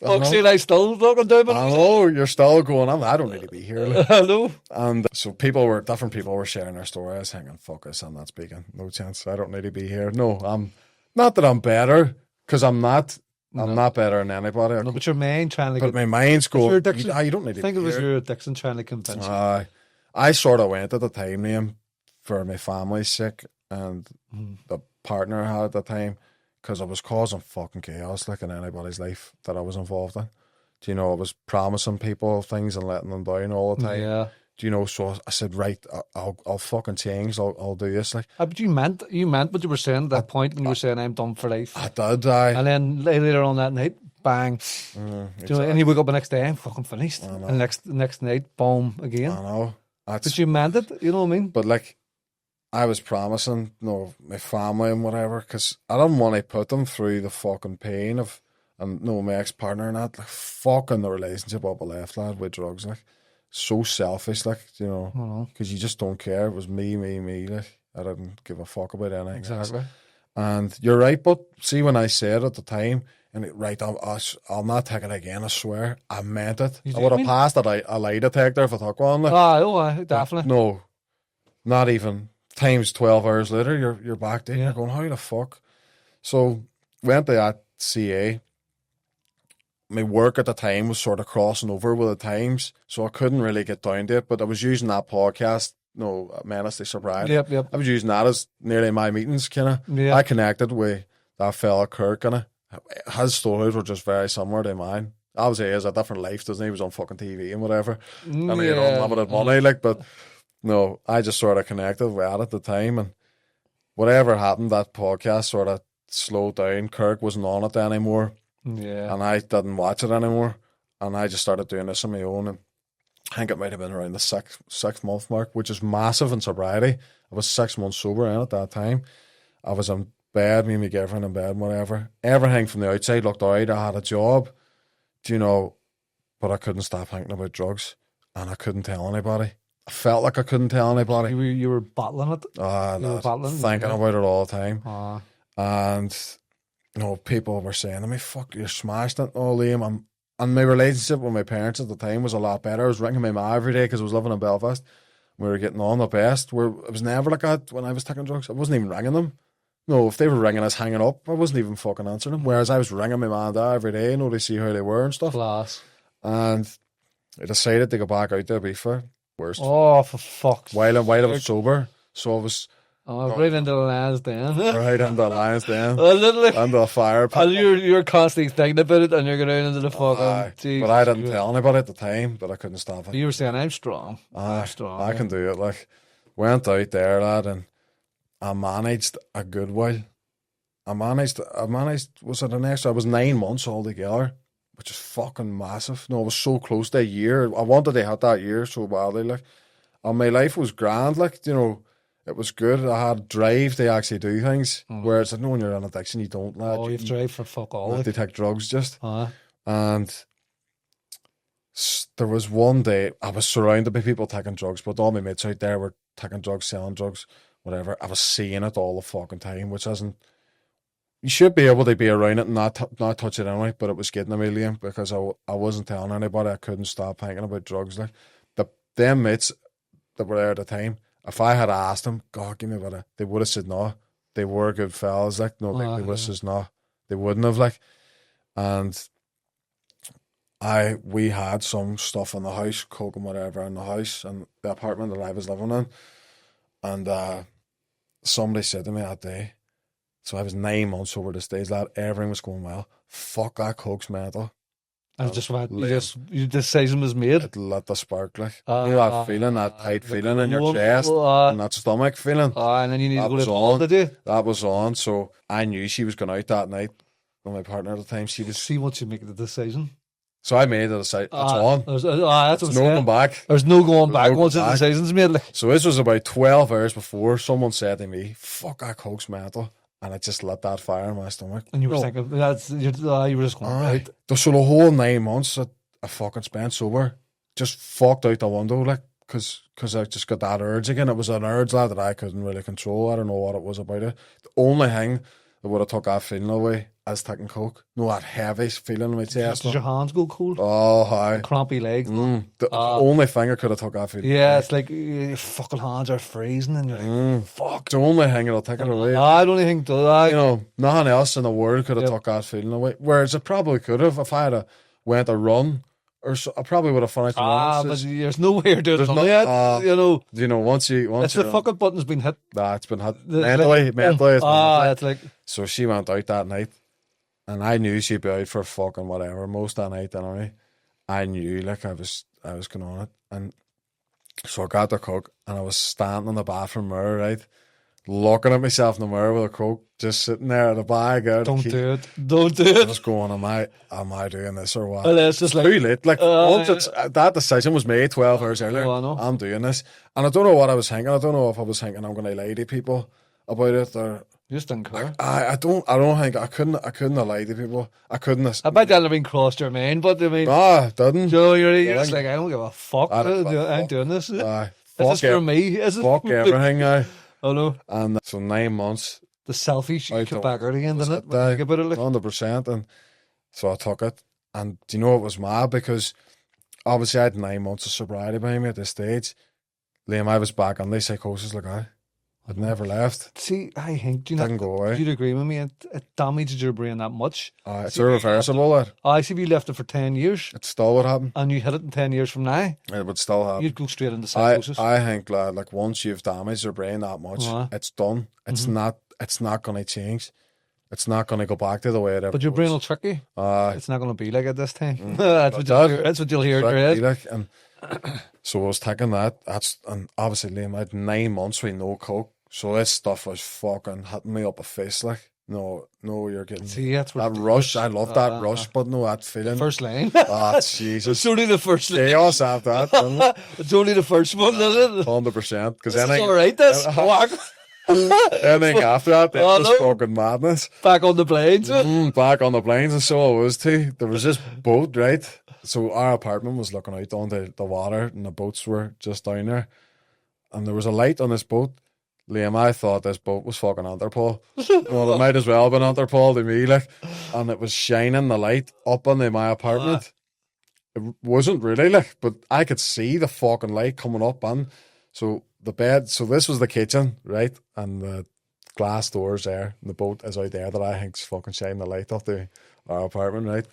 Actually, I still looking down. I know, you're still going, I don't need to be here. Like. I know. And so different people were sharing their story. I was thinking, fuck this, I'm not speaking. No chance. I don't need to be here. No, I'm not that I'm better, because I'm not. I'm not better than anybody. No, but your mind trying to But my mind's going, you don't need to I be think it was here. your addiction trying to convince you. I sort of went at the time, Liam, for my family's sake and the partner I had at the time, because I was causing fucking chaos, like, in anybody's life that I was involved in. Do you know, I was promising people things and letting them down all the time. Yeah. Do you know, so I said, right, I'll fucking change. I'll do this. Like, But you meant what you were saying at that point when you were saying, I'm done for life. I did, and then later on that night, bang. Do you know, and you wake up the next day, I'm fucking finished. And next night, boom, again. I know. But you meant it, you know what I mean? But like, I was promising, you know, my family and whatever, because I didn't want to put them through the fucking pain of, and you know, my ex-partner and that, like, fucking the relationship up a left, lad, with drugs, like, so selfish, like, you know, because you just don't care. It was me, like, I didn't give a fuck about anything. Exactly. And you're right, but see, when I said at the time, and I'll not take it again, I swear, I meant it. I would have passed a lie detector if I took one. Like, definitely. No, not even. Times 12 hours later, you're back there. You're going, how the fuck? So went to that CA. My work at the time was sort of crossing over with the times, so I couldn't really get down to it. But I was using that podcast, Menace to Sobriety. Yep. I was using that as nearly my meetings, kind of. Yeah. I connected with that fella Kirk, and his stories were just very similar to mine. Obviously, he has a different life, doesn't he? He was on fucking TV and whatever. And he had unlimited money, like, but no, I just sort of connected with it at the time, and whatever happened, that podcast sort of slowed down. Kirk wasn't on it anymore. Yeah. And I didn't watch it anymore. And I just started doing this on my own. And I think it might have been around the six month mark, which is massive in sobriety. I was 6 months sober at that time. I was in bed, me and my girlfriend in bed and whatever. Everything from the outside looked all right. I had a job, do you know, but I couldn't stop thinking about drugs. And I couldn't tell anybody. I felt like I couldn't tell anybody. You were battling it? You were battling, thinking about it all the time. And you know, people were saying to me, fuck, you're smashed it, Liam. And my relationship with my parents at the time was a lot better. I was ringing my ma every day because I was living in Belfast. We were getting on the best. It was never like that when I was taking drugs. I wasn't even ringing them. No, if they were ringing us hanging up, I wasn't even fucking answering them. Whereas I was ringing my ma and dad every day, to see how they were and stuff. Class. And I decided to go back out to Ibiza. Worst. Oh, for fuck's While I was sober. So I was... right into the lion's den. Right into the lion's den. Literally. Into the fire pit. And you're constantly thinking about it, and you're going down into the fucking... But I didn't tell anybody at the time, but I couldn't stop it. You were saying, I'm strong. I'm strong. I can do it. Like, went out there, lad, and I managed a good while. I managed, was it an extra? I was 9 months altogether, which is fucking massive. No, I was so close to a year. I wanted to hit that year so badly, like. And my life was grand, like, you know, it was good. I had drive to actually do things. Whereas, like, when you're in addiction, you don't, lad. Oh, you drive for fuck all. You have to take drugs, just. And there was one day, I was surrounded by people taking drugs, but all my mates out there were taking drugs, selling drugs, whatever. I was seeing it all the fucking time, which isn't... You should be able to be around it and not touch it anyway, but it was getting a million because I wasn't telling anybody. I couldn't stop thinking about drugs. Like, them mates that were there at the time, if I had asked them, God, give me a bit of... They would have said no. They were good fellas, like, no, they would have said no. They wouldn't have, like. And we had some stuff in the house, coke and whatever in the house, and the apartment that I was living in. And somebody said to me that day, so I was 9 months over the stage, lad, everything was going well. Fuck, that coke's mental. And your decision was made. It lit the spark, like. You know that feeling, that tight feeling in your chest, and that stomach feeling. And then you need to go to the hospital, did you? That was on, so I knew she was going out that night with my partner at the time. See once you make the decision. So I made the decision. It's on. That's no going back. There's no going back once the decision's made. Like. So this was about 12 hours before someone said to me, fuck, that coke's mental. And I just lit that fire in my stomach. And you were thinking, you were just going, right. So the whole 9 months that I fucking spent sober, just fucked out the window, like, because I just got that urge again. It was an urge, lad, that I couldn't really control. I don't know what it was about it. The only thing that would have took that feeling away is taking coke. No, that heavy feeling in my chest. Did your hands go cold? Oh, hi. Crampy legs. The only thing I could have took that feeling. Yeah, it's like your fucking hands are freezing and you're like, fuck. It's the only thing that'll take it away. I don't think that. You know, nothing else in the world could have took that feeling away. Whereas it probably could have. If I had went a run, or so, I probably would have finished the run. But there's no way you're doing it yet. You know, once it's the fucking button's been hit. Nah, it's been hit. Mentally, it's been hit. It's like... So she went out that night, and I knew she'd be out for fucking whatever, most of that night anyway. I knew like I was going on it, and so I got the coke, and I was standing in the bathroom mirror, right, looking at myself in the mirror with a coke, just sitting there at the bag. Don't do it. I was going, am I doing this or what? Well, it's just too late. Like once that decision was made 12 hours earlier, I know. I'm doing this, and I don't know what I was thinking. I don't know if I was thinking I'm going to lie to people about it, or you just didn't care. I don't think I couldn't have lied to people. I couldn't have. I bet that had been crossed your mind, but I mean, didn't. Joe, you're just like, I don't give a fuck. I ain't doing this. Fuck this for me? Is it? Fuck everything. I know. And so 9 months. The selfish got back out again, didn't it? Think about it, like 100%. And so I took it, and do you know it was mad because obviously I had 9 months of sobriety behind me at this stage. Liam, I was back on the psychosis, like I'd never left. See, I think, didn't go away. Do you agree with me? It damaged your brain that much. It's irreversible. I see if you left it for 10 years. It still would happen. And you hit it in 10 years from now. It would still happen. You'd go straight into psychosis. I think like once you've damaged your brain that much, it's done. It's not going to change. It's not going to go back to the way it ever But your was. brain will trick you. It's not going to be like it this time. That's what you'll hear. Like, and so I was taking that. And obviously, Liam, I had 9 months with no coke. So this stuff was fucking hitting me up a face, like. No, you're getting. See, that's that rush. I love that rush, but no, that feeling. First line. Jesus. It's only the first line. Chaos after that. It's only the first one, isn't it? 100%. Because it's all right, this. Anything after that, that was fucking madness. Back on the planes. Back on the planes, and so I was too. There was this boat, right? So our apartment was looking out on the water, and the boats were just down there. And there was a light on this boat. Liam, I thought this boat was fucking Interpol. Well, it might as well have been Interpol to me, like. And it was shining the light up on my apartment. It wasn't really, like, but I could see the fucking light coming up, and so the bed. So this was the kitchen, right, and the glass doors there, and the boat is out there that I think's fucking shining the light up to our apartment, right.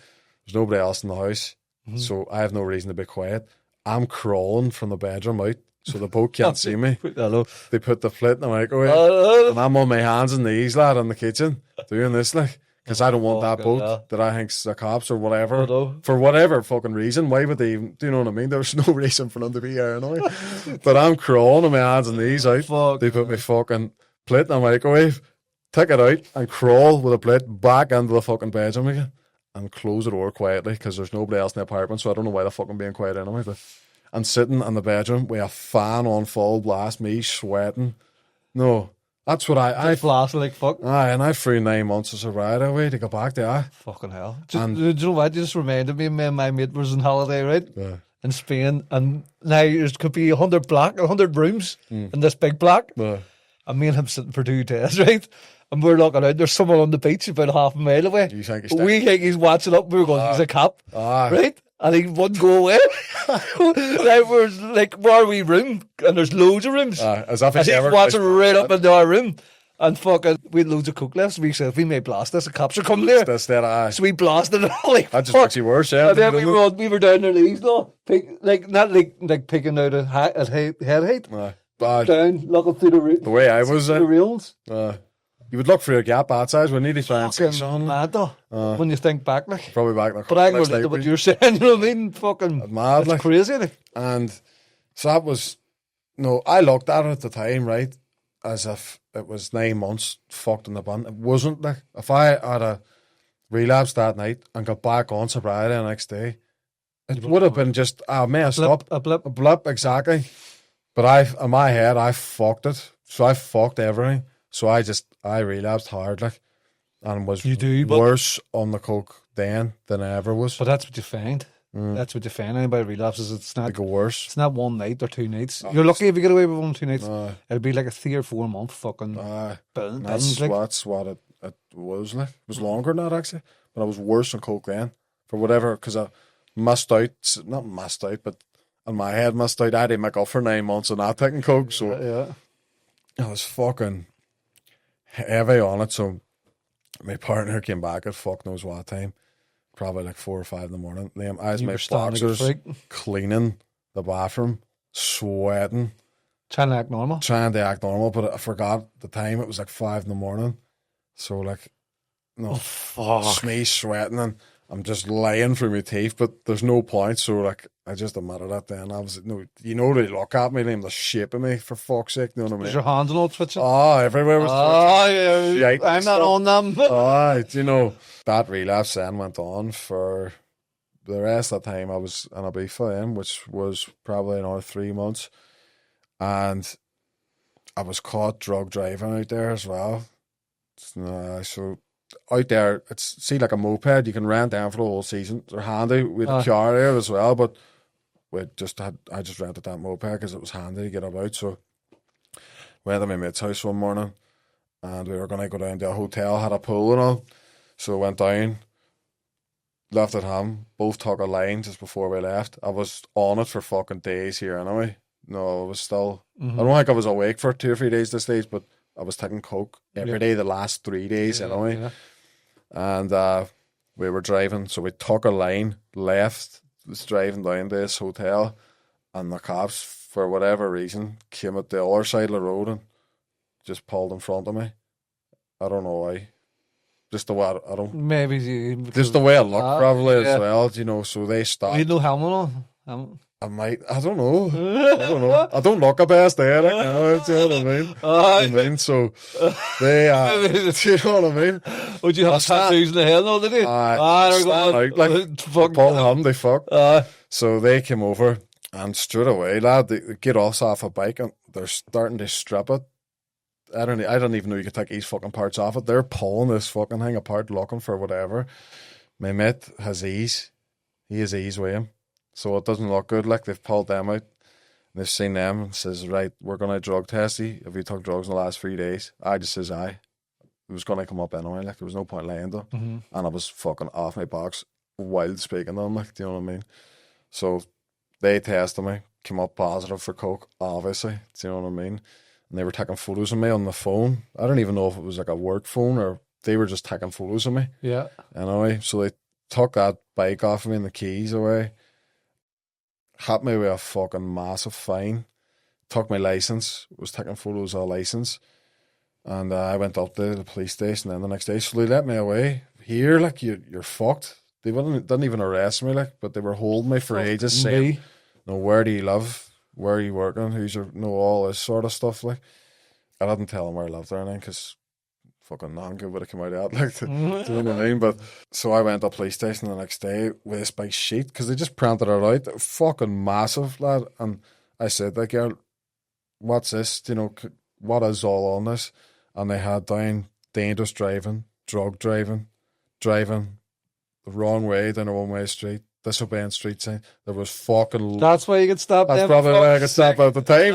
There's nobody else in the house, so I have no reason to be quiet. I'm crawling from the bedroom out, so the boat can't see me. They put the flit in the microwave, and I'm on my hands and knees, lad, in the kitchen doing this, like, because I don't want that boat that I think's the cops or whatever, for whatever fucking reason. Why would they even, do you know what I mean? There's no reason for them to be here anyway. But I'm crawling on my hands and knees out. They put my fucking plate in the microwave, take it out, and crawl with a plate back into the fucking bedroom again, and close the door quietly, because there's nobody else in the apartment, so I don't know why they're fucking being quiet anyway. But and sitting in the bedroom with a fan on full blast, me sweating. No, that's what I blasted like fuck. And I threw 9 months of sobriety away to go back there. Fucking hell. Do you know what? You just reminded me, my mate was on holiday, right? Yeah. In Spain, and now there could be 100 rooms in this big block. Yeah. And me and him sitting for 2 days, right? And we're looking out, there's someone on the beach about half a mile away. We think he's watching up, we were going, he's a cop. Right? And he wouldn't go away. Now we're like, where are we room? And there's loads of rooms. As if he's watching right up into our room. And fucking, we had loads of coke left. So we said, we may blast this. The cops are coming there. So we blasted it all. Like, that just makes you worse, yeah. And then we were down there these, not picking out at head height. Down, looking through the rails. The way I was. The rails. You would look for your gap outside. We need to try and see something. Mad though. When you think back, like. Probably back in the But I can relate to what you're saying, you know what I mean? Fucking mad, like. Crazy, like. And so that was, I looked at it at the time, right, as if it was 9 months fucked in the bun. It wasn't, like. If I had a relapse that night and got back on sobriety the next day, it would have been just, may have stopped. A blip. A blip, exactly. But in my head, I fucked it. So I fucked everything. So I relapsed hard, like, and was worse on the coke then than I ever was. But that's what you find. That's what you find. Anybody relapses, it's not go worse. It's not 1 night or 2 nights. You're lucky if you get away with 1 or 2 nights. It'll be like a 3 or 4 month fucking. That's what it was like. It was longer than that actually, but I was worse on coke then for whatever, because I missed out. Not missed out, but in my head missed out. I didn't make up for 9 months of not taking coke, so I was fucking heavy on it. So my partner came back at fuck knows what time, probably like 4 or 5 in the morning. Liam, I was my boxers cleaning the bathroom, sweating, trying to act normal, but I forgot the time. It was like 5 in the morning. So like, me sweating, and I'm just lying through my teeth, but there's no point. So, like, I just admitted that then. I was, no, you know, they look at me, the shape of me, for fuck's sake, you know what I mean? Was your hands all twitching? Oh, everywhere was twitching. Yeah, I'm not on them. Oh, you know, that relapse then went on for the rest of the time I was in Ibiza then, which was probably another 3 months. And I was caught drug driving out there as well. So out there, it's like a moped. You can rent them for the whole season. They're handy with a car there as well, but I just rented that moped because it was handy to get about. So went to my mate's house one morning, and we were going to go down to a hotel, had a pool and all. So went down, left at home, both took a line just before we left. I was on it for fucking days here anyway. No, I was still, I don't think I was awake for 2 or 3 days this stage, but I was taking coke every day the last 3 days anyway. Yeah. And we were driving, so we took a line, left, was driving down to this hotel, and the cops, for whatever reason, came at the other side of the road and just pulled in front of me. I don't know why. Just the way I don't. Maybe just the way I look, probably as well. You know, so they stopped. You no helmet on. I might. I don't know. I don't look a best there. Like, do you know what I mean? So they. Do you know what I mean? Would you have tattoos in the head? No, did you? They're going like Paul Hum. They fuck. So they came over and straight away, lad, they get off a bike and they're starting to strip it. I don't even know you could take these fucking parts off it. They're pulling this fucking thing apart, looking for whatever. My mate has ease. He has ease with him. So it doesn't look good. Like, they've pulled them out. And they've seen them and says, right, we're going to drug test you. Have you took drugs in the last 3 days? I just says, aye. It was going to come up anyway. Like, there was no point lying to them. Mm-hmm. And I was fucking off my box while speaking to them. Like, do you know what I mean? So they tested me. Came up positive for coke, obviously. Do you know what I mean? And they were taking photos of me on the phone. I don't even know if it was like a work phone or they were just taking photos of me. Yeah. Anyway, so they took that bike off of me and the keys away. Hit me with a fucking massive fine. Took my license. Was taking photos of a license. And I went up to the police station then the next day. So they let me away. Here, like, you're fucked. They didn't even arrest me, like, but they were holding me for ages saying, no, where do you live? Where are you working? Who's your, all this sort of stuff, like. I didn't tell them where I lived or anything, because fucking nothing good would have come out of that, like, do you know what I mean? But, so I went to the police station the next day with this big sheet, because they just printed it out, fucking massive, lad, and I said, like, girl, what's this, you know, what is all on this? And they had down dangerous driving, drug driving the wrong way down a one-way street, disobeying street sign. There was fucking... That's why you get stopped. That's probably why I got stopped at the time.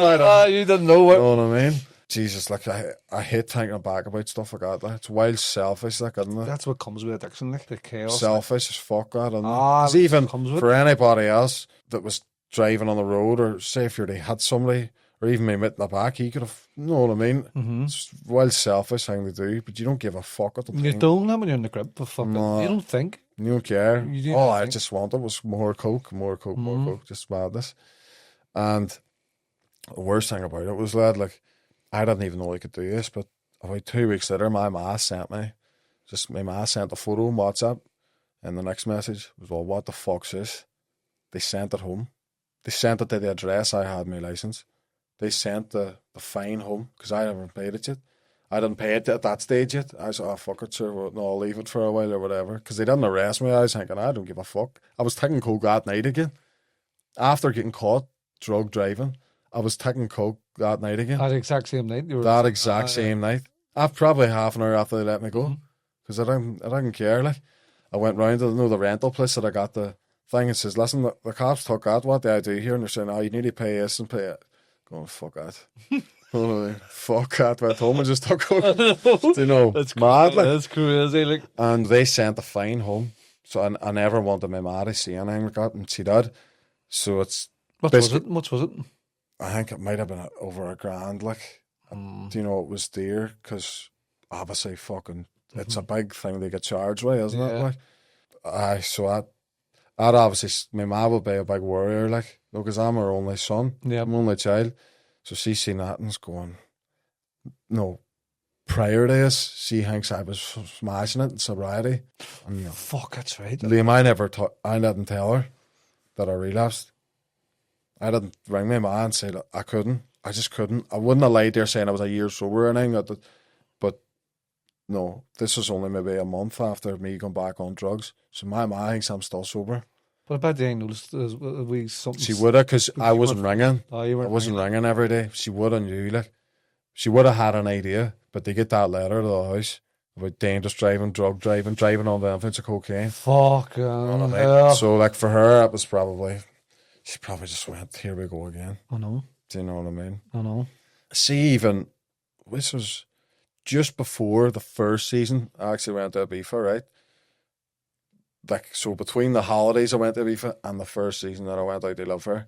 You didn't know what... You know what I mean? Jesus, like, I hate thinking back about stuff like that. Like, it's wild selfish, like, isn't it? That's what comes with addiction, like, the chaos. Selfish as fuck, that, isn't it? It's even for anybody else that was driving on the road, or say if they had somebody, or even me in the back, he could have, you know what I mean? Mm-hmm. It's wild selfish thing to do, but you don't give a fuck at the time. You don't when you're in the grip, but fuck it. You don't think. You don't care. All I just wanted was more coke, more coke, just madness. And the worst thing about it was, lad, like, I didn't even know I could do this, but about 2 weeks later, my ma sent a photo on WhatsApp, and the next message was, well, what the fuck's this? They sent it home. They sent it to the address I had my license. They sent the fine home, because I haven't paid it yet. I didn't pay it at that stage yet. I said, oh, fuck it, sir. Well, no, I'll leave it for a while or whatever. Because they didn't arrest me. I was thinking, I don't give a fuck. I was taking coke that night again. After getting caught drug driving, I was taking coke that night again. That exact same night? That exact same night. After probably half an hour after they let me go. Because I didn't care. Like, I went round to the rental place that I got the thing and says, listen, the cops took that. What do I do here? And they're saying, oh, you need to pay this and pay it. Going, fuck that. Fuck that. Went home and just took coke. You know, that's mad. Like. That's crazy. Like. And they sent the fine home. So I never wanted my ma to see anything like that, and she did. So it's... What was it? I think it might have been over $1,000, like. Do you know, it was dear, because obviously fucking... It's a big thing they get charged with, isn't it? Like, so I'd obviously... My ma would be a big worrier, like, because I'm her only son. Yeah. I'm only child. So she's seen that and is going, no, prior to this, she thinks I was smashing it in sobriety. And, Fuck, that's right. Liam, I didn't tell her that I relapsed. I didn't ring my man and say that I couldn't. I just couldn't. I wouldn't have lied there saying I was a year sober or anything. But no, this was only maybe a month after me going back on drugs. So my mom thinks I'm still sober. But about the noticed we something. She would have, because I wasn't ringing. Oh, you weren't. I wasn't ringing every day. She would have knew, like. She would have had an idea, but they get that letter to the house about dangerous driving, drug driving, driving on the influence of cocaine. Fuck. So, like, for her, it was probably, she probably just went, here we go again. I know. Do you know what I mean? I know. See, even, this was just before the first season, I actually went to Ibiza, right? Like, so between the holidays I went to Ibiza and the first season that I went out to live her,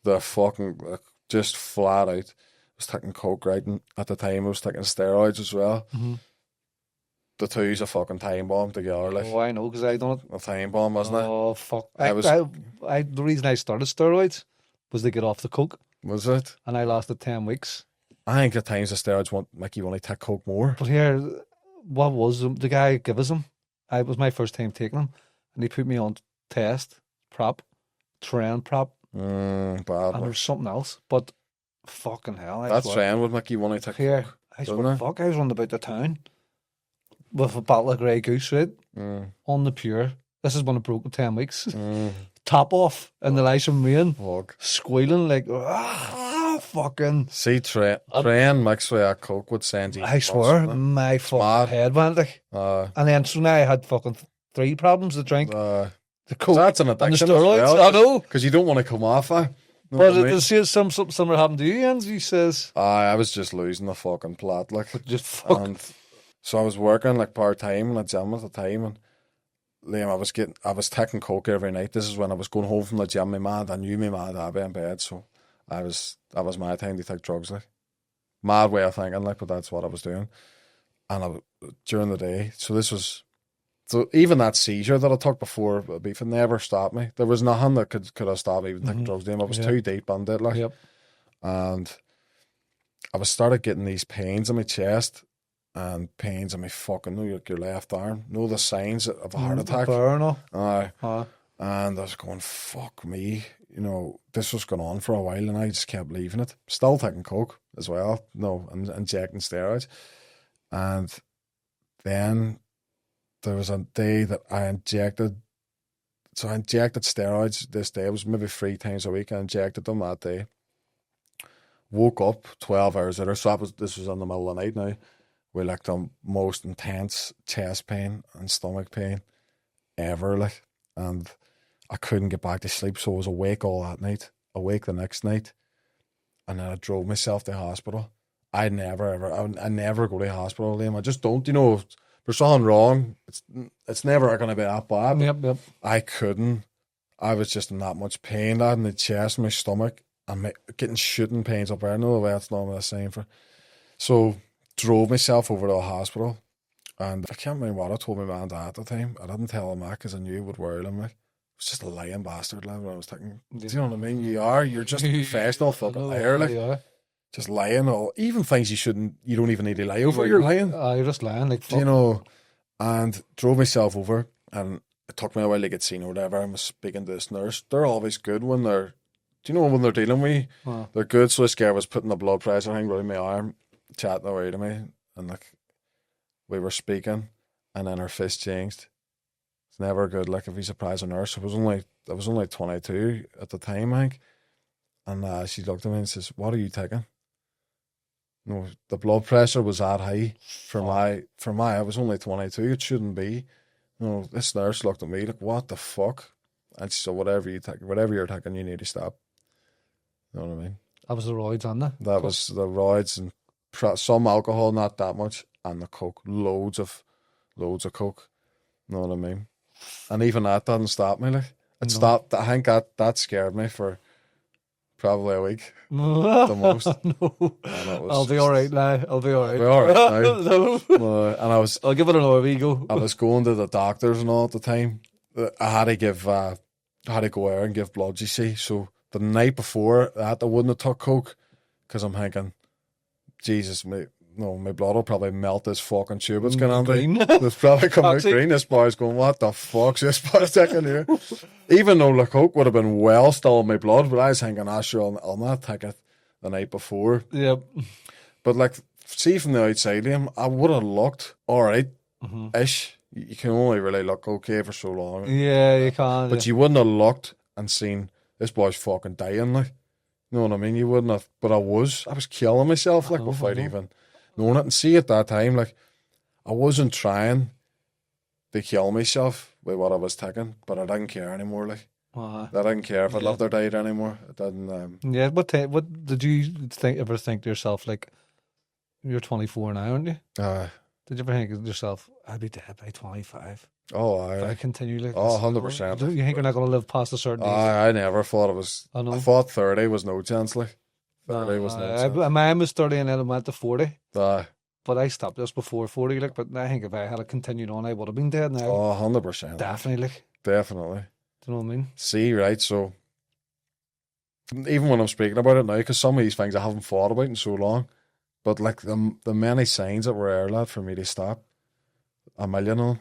the fucking, like, just flat out. I was taking coke, right? And at the time I was taking steroids as well. Mm-hmm. The two's a fucking time bomb together, like. Oh, I know, because I done it. A time bomb, wasn't it? Oh, fuck. The reason I started steroids was to get off the coke. Was it? And I lasted 10 weeks. I think at times the steroids make you want to take coke more. But here, what was the guy give us them? It was my first time taking them. And he put me on test, prop, train prop. Bad. And there was something else. But fucking hell. That train would make you want to take here, coke. I swear, fuck, I was running about the town with a bottle of Grey Goose, right? On the pure. This is when it broke in 10 weeks. Top off in the lights of rain. Squealing like, fucking. See, train mixed with that coke would send you. I swear, my fucking head went like. And then so now I had fucking 3 problems to drink. The coke, that's an addiction, and the steroids. well, I know. Because you don't want to come off it. But it see something similar happened to you, Jens, he says. I was just losing the fucking plot, like. Just fucking. So I was working like part-time in a gym at the time, and Liam, I was taking coke every night. This is when I was going home from the gym. I knew my mad I'd be in bed, so that was my time to take drugs, like. Mad way of thinking, like, but that's what I was doing. And during the day, so even that seizure that I took before Ibiza never stopped me. There was nothing that could have stopped me even taking drugs. I was too deep on it, like. And I started getting these pains in my chest and pains in my fucking, your left arm. The signs of a heart attack. And I was going, fuck me. This was going on for a while and I just kept leaving it. Still taking coke as well. And injecting steroids. And then there was a day that I injected steroids this day. It was maybe 3 times a week. I injected them that day. Woke up 12 hours later. So this was in the middle of the night now. With like the most intense chest pain and stomach pain ever, like, and I couldn't get back to sleep, so I was awake all that night, awake the next night, and then I drove myself to the hospital. I never go to the hospital, Liam. I just don't, if there's something wrong, it's never going to be that bad. Yep. I couldn't. I was just in that much pain, in the chest, my stomach, and getting shooting pains up there. I know the way that's normally the same for. So drove myself over to the hospital, and I can't remember what I told my man and dad at the time. I didn't tell him that because I knew it would worry him. Like, I was just a lying bastard, like, when I was taking. Do you know what I mean? You're just a professional fucking liar, like, just lying. Even things you don't even need to lie over. You're lying. You're just lying, like, fuck. And drove myself over, and it took me a while to get seen or whatever. I was speaking to this nurse. They're always good when they're. Do you know when they're dealing with you? They're good. So this guy was putting the blood pressure thing around my arm, chatting away to me, and like we were speaking, and then her fist changed. It's never good. Like, if you surprise a nurse, I was only 22 at the time, I think, and she looked at me and says, "What are you taking?" No, the blood pressure was that high for my. I was only 22. It shouldn't be. This nurse looked at me like, "What the fuck?" And she said, "Whatever you're taking, you need to stop." You know what I mean? That was the roids, on there. That was the roids and some alcohol, not that much, and the coke, loads of coke. You know what I mean? And even that didn't stop me. Like, it stopped. I think that scared me for probably a week, the most. No, I'll be all right now. I'll be all right. No. And I'll give it another wee go. I was going to the doctors and all at the time. I had to go out and give blood. You see, so the night before that, I wouldn't have took coke because I'm thinking, Jesus, no, my blood will probably melt this fucking tube. It's going on. Green. It's probably coming out green. This boy's going, what the fuck's this boy's taking here? Even though the coke would have been well still in my blood, but I was thinking, sure, I'll not take it the night before. Yep. But like, see from the outside, Liam, I would have looked alright-ish. You can only really look okay for so long. Yeah, you can. But you wouldn't have looked and seen this boy's fucking dying, like. You know what I mean? You wouldn't have. But I was killing myself, like, without even knowing it. And see, at that time, like, I wasn't trying to kill myself with what I was taking, but I didn't care anymore, like. I didn't care if I lived or died anymore. It didn't. Yeah, what did you ever think to yourself, like, you're 24 now, aren't you? Did you ever think to yourself, I'll be dead by 25? Oh, if I continue like this? 100%. You think you're not going to live past a certain age? I never thought it was. I thought 30 was no chance, like. 30 was no chance. My mum was 30 and then I went to 40. But I stopped just before 40, like. But I think if I had continued on, I would have been dead now. 100%. Definitely, like. Definitely. Do you know what I mean? See, right, so even when I'm speaking about it now, because some of these things I haven't thought about in so long, but like the many signs that were there, lad, for me to stop, a million of them.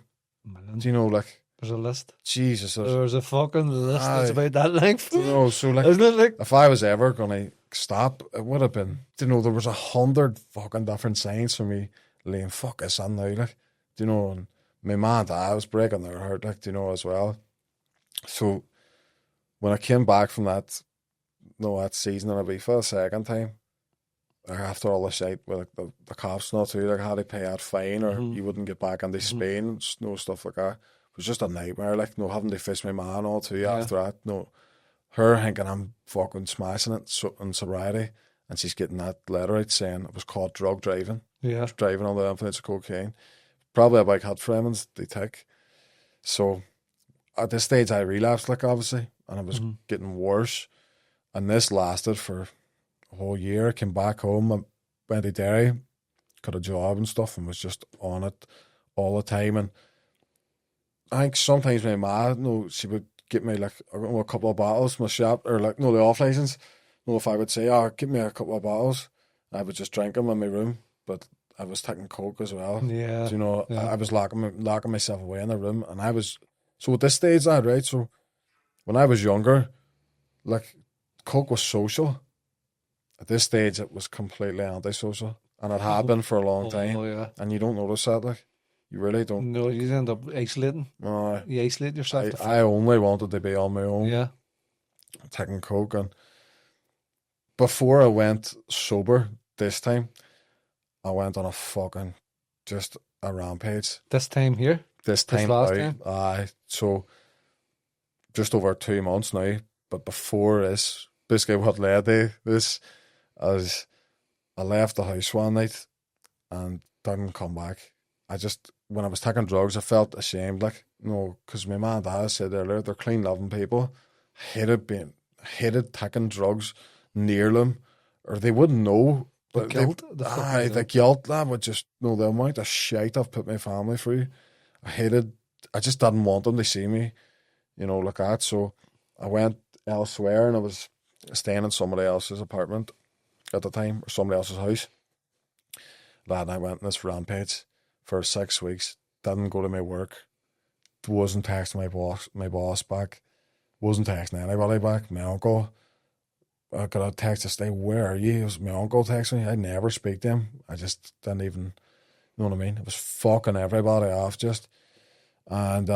Do you know, like, there's a list. Jesus, there's a fucking list that's about that length. You know, so like, isn't it, like, if I was ever gonna stop, it would have been. You know, there was 100 fucking different signs for me. Laying fuck this on now, like. Do you know? And my mum and dad was breaking their heart, like. Do you know, as well. So when I came back from that season in Ibiza the second time, after all the shit with like the cops not too, like, how they pay that fine or you wouldn't get back into Spain, no stuff like that. It was just a nightmare, like, no, having to fish my man all too after that, no, her thinking I'm fucking smashing it in sobriety, and she's getting that letter out saying it was caught drug driving. Yeah. Driving under the influence of cocaine. Probably a big hit for him, they take. So at this stage I relapsed, like, obviously, and it was getting worse, and this lasted for a whole year. I came back home, I went to Derry, got a job and stuff, and was just on it all the time. And I think sometimes my ma, she would get me like a couple of bottles from the shop, or like, the off license. If I would say, give me a couple of bottles, I would just drink them in my room, but I was taking coke as well. Yeah. So, I was locking myself away in the room, and I was, so at this stage, right, so when I was younger, like, coke was social. At this stage, it was completely antisocial, and it had been for a long time. And you don't notice that, like, you really don't. No, you end up isolating. You isolate yourself. I only wanted to be on my own. Yeah, taking coke, and before I went sober this time, I went on a fucking just a rampage. This time here. This time out. So just over 2 months now. But before this, basically what led to this. As I left the house one night and didn't come back. When I was taking drugs, I felt ashamed, like, because my mum and dad said earlier, they're clean loving people. Hated taking drugs near them, or they wouldn't know. The guilt, the guilt, that would just, the amount of shit I've put my family through. I just didn't want them to see me, like that. So I went elsewhere, and I was staying in somebody else's apartment at the time, or somebody else's house. Lad, I went on this rampage for 6 weeks, didn't go to my work, wasn't texting my boss back, wasn't texting anybody back. My uncle, I got a text to say, where are you? It was my uncle texting me. I never speak to him. I just didn't even, you know what I mean? It was fucking everybody off just. And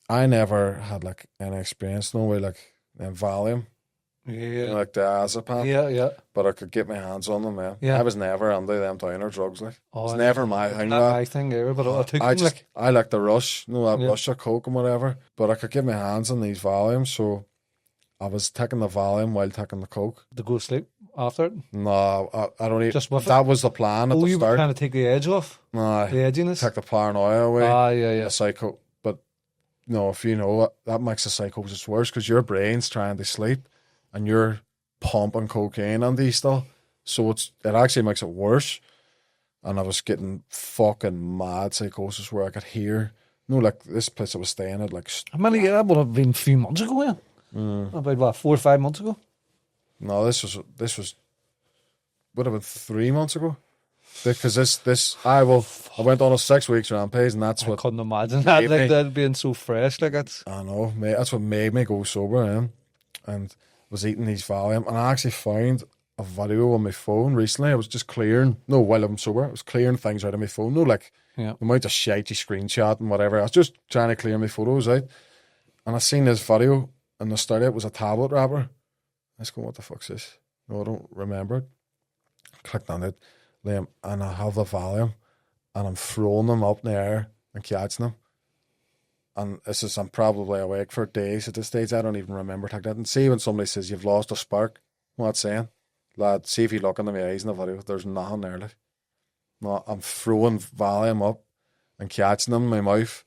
I never had like any experience, no way, like Valium. Yeah. Like the Azepam. Yeah. But I could get my hands on them, man. Yeah. I was never into them downer drugs, like. It's never my thing, not my thing either, but I took them, I like the rush, rush of coke and whatever. But I could get my hands on these Valiums, so I was taking the Valium while taking the coke. To go to sleep after it? No, I don't even. Just with that was the plan at the you start. were trying to take the edge off? No. The edginess? Take the paranoia away. Yeah. The psycho. But, if you know it, that makes the psychosis worse, because your brain's trying to sleep and you're pumping cocaine on these still. So it actually makes it worse. And I was getting fucking mad psychosis where I could hear, like this place I was staying at, like. How many? That would have been a few months ago, yeah. About 4 or 5 months ago? No, this was would have been 3 months ago. Because I went on a 6 weeks rampage, and that's what I couldn't imagine that, like that being so fresh, like it's. I know, mate. That's what made me go sober, and was eating these Valium, and I actually found a video on my phone recently. I was just clearing, no, while I'm sober, I was clearing things out of my phone. No, like the amount of shite you screenshot and whatever. I was just trying to clear my photos out, and I seen this video, and the start of it was a tablet wrapper. I was going, what the fuck's this? No, I don't remember it. Clicked on it, Liam, and I have the Valium, and I'm throwing them up in the air and catching them. And this is, I'm probably awake for days at this stage. I don't even remember taking that. And see when somebody says you've lost a spark, what it's saying? Lad, see if you look into my eyes in the video, there's nothing there. Like. No, I'm throwing Valium up and catching them in my mouth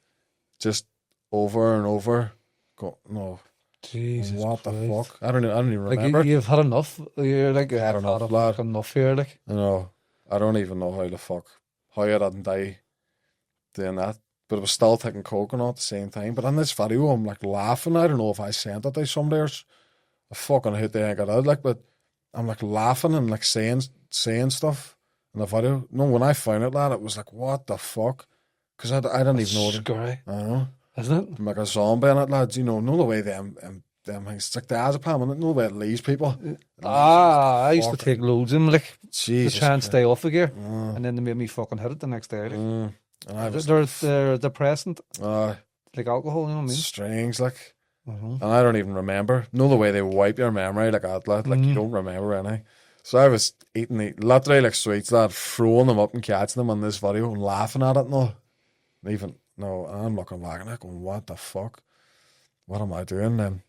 just over and over. Go, no. Jesus what Christ. The fuck? I don't even remember. Like you've had enough. You're like, I don't know, lad. Enough here, like. I know. I don't even know how I didn't die doing that. But I was still taking coke and all at the same time. But in this video, I'm like laughing. I don't know if I sent it to somebody or I fucking hit the heck out, like, but I'm like laughing and like saying stuff in the video. No, when I found it, lad, it was like, what the fuck? Because I didn't even know it. Scary. I know. Isn't it? I'm like a zombie in it, lads. You know the way them things. It's like the azepam, and no way it leaves people. I used to take loads of them, like, Jesus to try and Christ. stay off the gear. And then they made me fucking hit it the next day. Like. And I was, they're depressant, like alcohol, you know what I mean? Strange, like. And I don't even remember. Know the way they wipe your memory like that, lad. Like you don't remember anything. So I was eating literally like sweets, lad, throwing them up and catching them on this video and laughing at it. No, I'm looking back and I'm going, what the fuck? What am I doing then?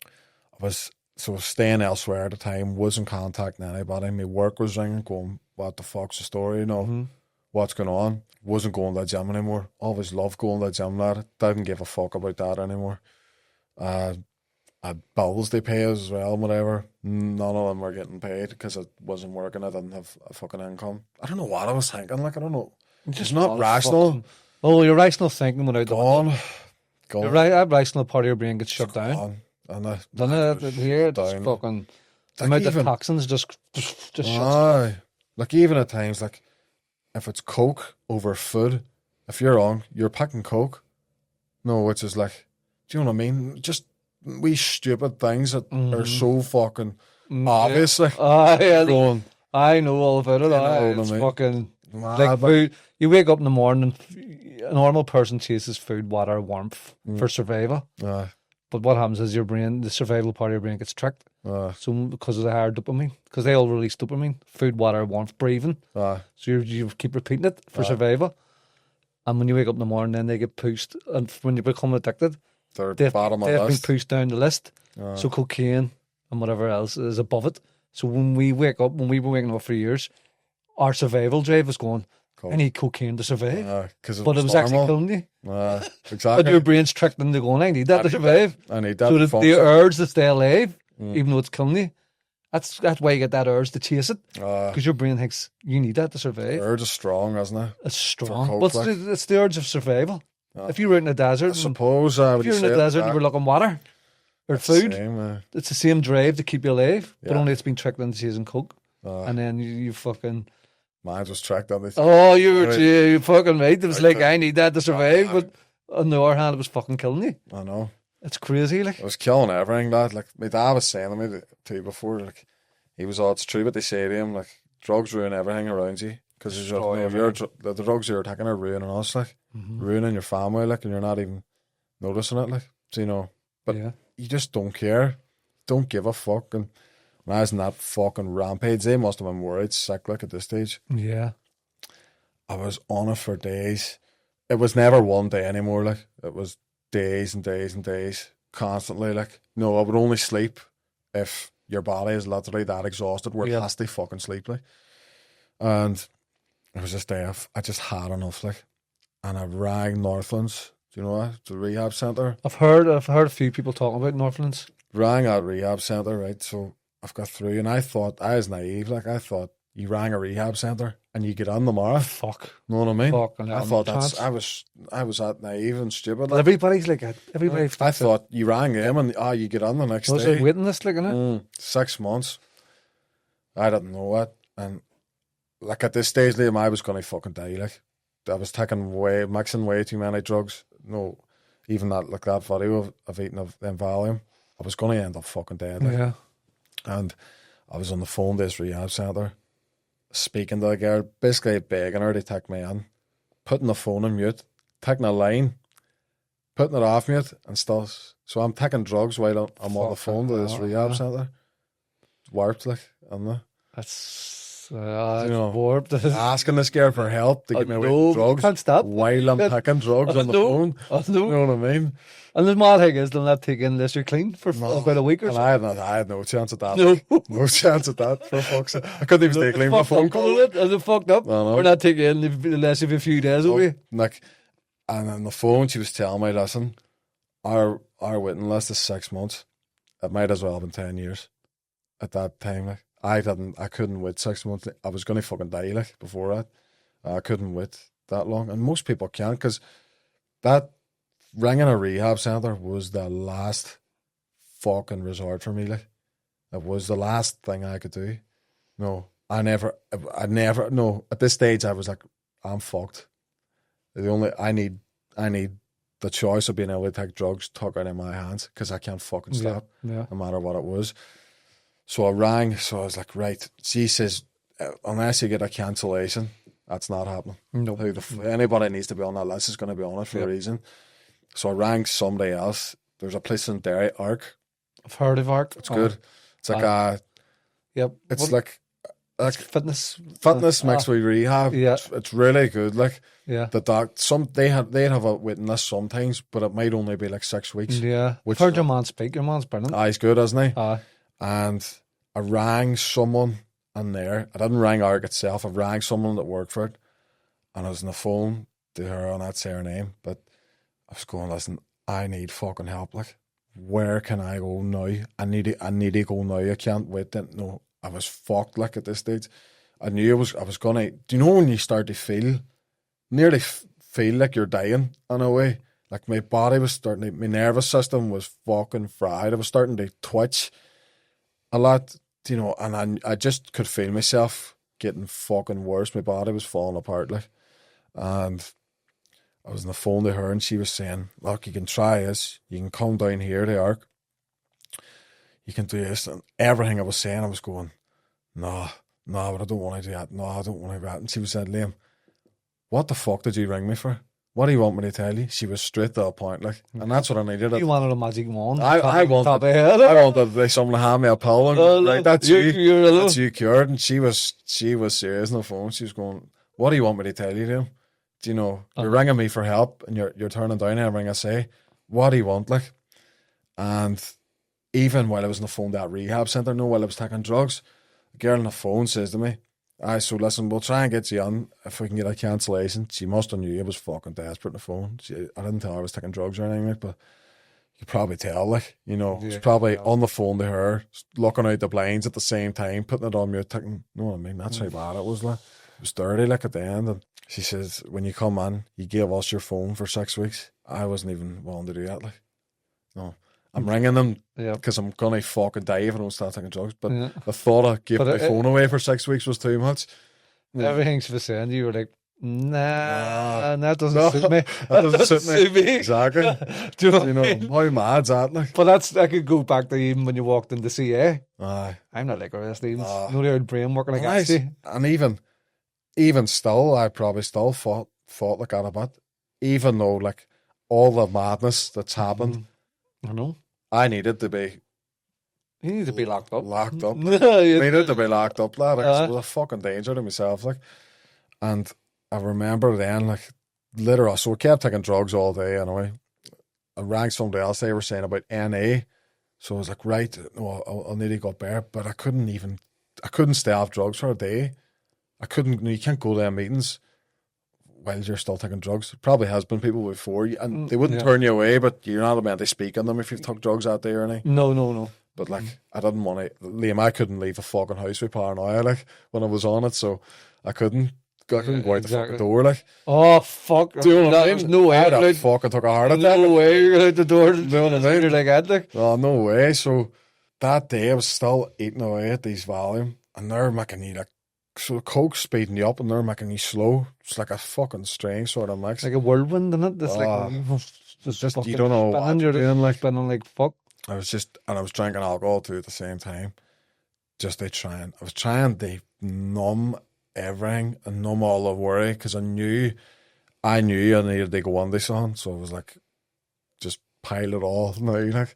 I was staying elsewhere at the time, wasn't contacting anybody. My work was ringing, going, what the fuck's the story? You know, what's going on? Wasn't going to the gym anymore. Always loved going to the gym, lad. Didn't give a fuck about that anymore. I had bills they pay as well, whatever. None of them were getting paid because I wasn't working. I didn't have a fucking income. I don't know what I was thinking. Like, I don't know. It's not rational. Your rational thinking without gone. Your rational part of your brain gets shut down. And Doesn't it? Here, it's fucking. The amount of toxins just shut down. Like, even at times, like, if it's Coke over food, if you're on, you're picking Coke. No, which is like, do you know what I mean? Just wee stupid things that are so fucking obvious. Like, going, I know all about it. It's fucking like food. You wake up in the morning, a normal person chases food, water, warmth for survival. But what happens is your brain, the survival part of your brain gets tricked. So because of the higher dopamine, because they all release dopamine, food, water, warmth, breathing. So you keep repeating it for survival. And when you wake up in the morning, then they get pushed. And when you become addicted, they've been pushed down the list. So cocaine and whatever else is above it. So when we wake up, when we've been waking up for years, our survival drive is going, I need cocaine to survive. But it was actually killing you. Exactly. But your brain's tricked into going, I need that to survive. I need that. So the urge to stay alive, even though it's killing you, that's why you get that urge to chase it. Because your brain thinks you need that to survive. The urge is strong, isn't it? It's strong. But it's the urge of survival. If you were out in the desert, I suppose if you're in the desert and you were looking water or food, it's the same drive to keep you alive, but only it's been tricked into chasing coke. And then you fucking... Mine was tracked on this. Oh, you fucking right. It was like, I need that to survive, but on the other hand, it was fucking killing you. I know. It's crazy, like. It was killing everything, lad. Like, my dad was saying to me too before, like, he was all, it's true what they say to him, like, drugs ruin everything around you. Because the drugs you're taking are ruining us, like, ruining your family, like, and you're not even noticing it, like, so, you know. But you just don't care. Don't give a fuck. And when I was in that fucking rampage, they must have been worried sick, like, at this stage. Yeah. I was on it for days. It was never one day anymore, like, it was days and days and days, constantly, like, no, I would only sleep if your body is literally that exhausted where it has to fucking sleep, like. And it was this day I just had enough, like, and I rang Northlands. Do you know that? The rehab centre. I've heard a few people talking about Northlands. Rang that rehab centre, right? So I've got through, and I was naive, like, I thought you rang a rehab centre and you get on tomorrow. Fuck. Know what I mean? Fuck, I thought I was that naive and stupid. Like. Everybody's like that. I thought you rang them and you get on the next day. Was it waiting list, like, innit? 6 months. I didn't know it, and like at this stage, Liam, I was gonna fucking die. Like I was mixing way too many drugs. No, even that video of eating of them Valium, I was gonna end up fucking dead. Like. Yeah. And I was on the phone to this rehab centre, speaking to the girl, basically begging her to take me in, putting the phone on mute, taking a line, putting it off mute and stuff. So I'm taking drugs while I'm on the phone to this rehab centre. Warped, like, That's warped. Asking this girl for help to get me away from drugs. Can't stop. While I'm taking drugs on the phone. You know what I mean? And the mad thing is, they'll not take in unless you're clean for about a week or so. And I had no chance at that. No chance at that, for fuck's sake. I couldn't even stay clean for a phone call. And it fucked up. We're not taking in unless you've a few days away. Like, and on the phone, she was telling me, listen, our waiting list is 6 months. It might as well have been 10 years at that time. Like, I couldn't wait 6 months. I was going to fucking die, like, before that. I couldn't wait that long. And most people can't, because that ringing a rehab centre was the last fucking resort for me. Like, it was the last thing I could do. No, I never. No, at this stage, I was like, I'm fucked. I need the choice of being able to take drugs took out of my hands, because I can't fucking stop, no matter what it was. So I rang. So I was like, right. She says, unless you get a cancellation, that's not happening. No. Anybody needs to be on that list is going to be on it for a reason. So I rang somebody else. There's a place in Derry, Arc. I've heard of Arc. It's good. It's like it's like fitness mixed with rehab. Yeah, it's really good. Like, yeah, they'd have a waiting list sometimes, but it might only be like 6 weeks. Yeah, I've heard your man speak. Your man's brilliant. He's good, isn't he? And I rang someone in there. I didn't ring Arc itself. I rang someone that worked for it, and I was on the phone to her, and I'd say her name, but I was going, listen, I need fucking help. Like, where can I go now? I need to go now. I can't wait. No, I was fucked. Like, at this stage, I knew I was gonna. Do you know when you start to nearly feel like you're dying in a way? Like, my body was my nervous system was fucking fried. I was starting to twitch a lot, you know, and I just could feel myself getting fucking worse. My body was falling apart, like, and I was on the phone to her, and she was saying, look, you can try this. You can come down here to Arc. You can do this. And everything I was saying, I was going, no, but I don't want to do that. No, I don't want to do that. And she was saying, Liam, what the fuck did you ring me for? What do you want me to tell you? She was straight to the point, like, and that's what I needed. You wanted a magic wand. I wanted someone to hand me a pill and like, that's you cured. And she was serious on the phone. She was going, what do you want me to tell you, Liam? Do you know, you're ringing me for help and you're turning down everything I say. What do you want, like? And even while I was on the phone to that rehab centre, while I was taking drugs, the girl on the phone says to me, so listen, we'll try and get you on if we can get a cancellation. She must have knew I was fucking desperate on the phone. I didn't tell her I was taking drugs or anything, like, but you could probably tell, like, you know, it's probably on the phone to her, looking out the blinds at the same time, putting it on mute, taking, you know what I mean? That's how bad it was, like. It was dirty, like, at the end. And she says, when you come in, you gave us your phone for 6 weeks. I wasn't even willing to do that, like. No. I'm ringing them because I'm going to fucking die if I don't start taking drugs. But the thought of giving my phone away for 6 weeks was too much. Everything's for saying you were like, nah, that doesn't suit me. That doesn't suit me. Exactly. Do you know what I mean? How mad's that, like? But I could go back to even when you walked into CA. Aye. I'm not like the rest of these. No, the old brain working against you. And even still, I probably still fought like that a bit. Even though, like, all the madness that's happened, I know. I needed to be. You need to be locked up. Locked up. Needed to be locked up, lad. It was a fucking danger to myself, like. And I remember then, like, literally, so I kept taking drugs all day anyway. I rang somebody else, they were saying about NA. So I was like, right, no, I'll need to go there. But I couldn't stay off drugs for a day. You can't go to their meetings while you're still taking drugs. It probably has been people before, and they wouldn't turn you away, but you're not meant to speak on them if you've took drugs out there or anything. No. But, like, I didn't want to, Liam, I couldn't leave the fucking house with paranoia, like, when I was on it, so I couldn't go out the fucking door, like. Oh, fuck. Do you know what I mean? No way. I fucking took a heart attack. No way you're going out the door. Do you know what I mean? You're like that, like. Oh, no way. So that day I was still eating away at these Valium, and they're making you, like, So the coke's speeding you up and they're making you slow. It's like a fucking strange sort of mix. Like a whirlwind, isn't it? It's just you don't know what you're doing. Like spinning like fuck. I was drinking alcohol too at the same time. I was trying to numb everything and numb all the worry because I knew I needed to go on this on. So I was like, just pile it all now, like.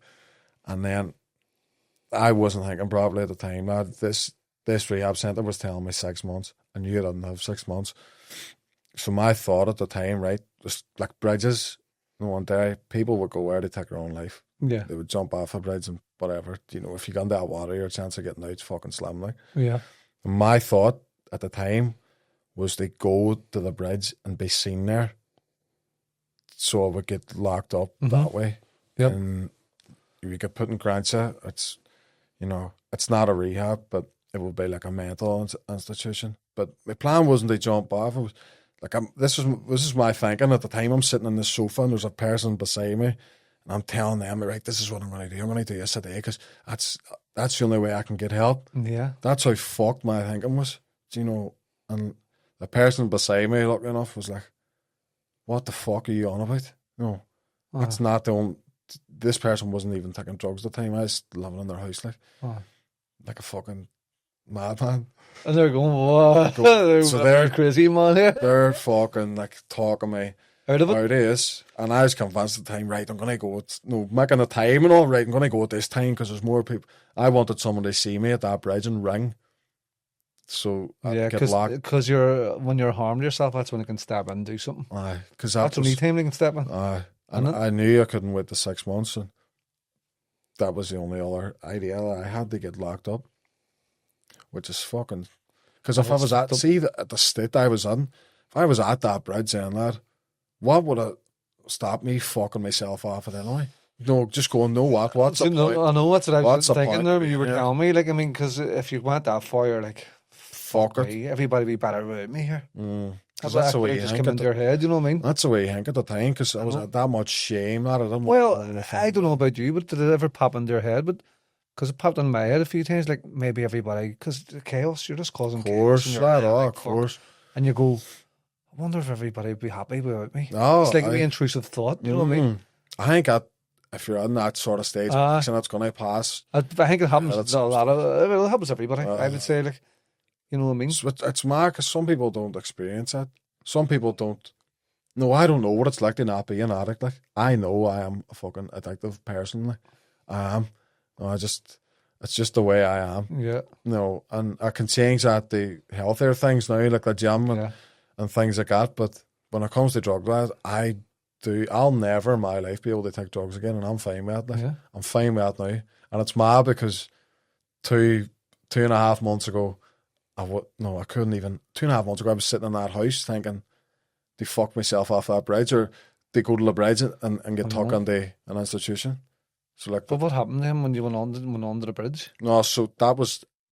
And then I wasn't thinking properly at the time. This rehab centre was telling me 6 months. I knew I didn't have 6 months. So my thought at the time, right, was like bridges. One day, people would go there to take their own life. Yeah. They would jump off a bridge and whatever. You know, if you got into that water, your chance of getting out's fucking slim, like. Yeah. And my thought at the time was to go to the bridge and be seen there so I would get locked up that way. Yep. And you get put in Grantia, it's, you know, it's not a rehab, but it would be like a mental institution. But my plan wasn't to jump off. It was like, this is my thinking at the time. I'm sitting on this sofa and there's a person beside me and I'm telling them, right, this is what I'm going to do. I'm going to do this today because that's the only way I can get help. Yeah. That's how fucked my thinking was, you know. And the person beside me, luckily enough, was like, what the fuck are you on about? No, that's not the only... This person wasn't even taking drugs at the time. I was living in their house, like a fucking madman. And they're going, what? They're crazy, man. Here. They're fucking like talking me out of this. And I was convinced at the time, right, I'm going to go making the time and all, right, I'm going to go at this time because there's more people. I wanted someone to see me at that bridge and ring. So I'd get locked. Because when you're harmed yourself, that's when you can step in and do something. Aye, because that's the only time they can step in. Aye. And I knew I couldn't wait the 6 months, and that was the only other idea that I had to get locked up, which is fucking... Because if I was at the state I was in, if I was at that bridge then, lad, what would have stopped me fucking myself off at anyway? No, just going, what's the point? I know, that's what I was thinking there, but you were telling me, like, I mean, because if you went that far, you're like, fuck it. Everybody be better with me here. That's the way you think into your head, you know what I mean? That's the way you think at the time, because I was at that much shame that I didn't I don't know about you, but did it ever pop into your head? But because it popped in my head a few times, like maybe everybody, because the chaos, you're just causing chaos. Of course. And you go, I wonder if everybody would be happy without me. No, it's like the intrusive thought, you know what I mean? I think if you're in that sort of stage, and it's going to pass. I think it happens it happens to everybody, I would say, like, you know what I mean? It's mad because some people don't experience it. Some people don't. No, I don't know what it's like to not be an addict. Like, I know I am a fucking addictive person. Like, I am. It's just the way I am. Yeah. No, and I can change that to healthier things now, like the gym and things like that. But when it comes to drug lads, I'll never in my life be able to take drugs again, and I'm fine with that. Like, I'm fine with that now. And it's mad because 2.5 months ago, I couldn't even. 2.5 months ago, I was sitting in that house thinking, to fuck myself off that bridge or to go to the bridge and get tucked into an institution. So like, but what happened then when you went on to the bridge? No, so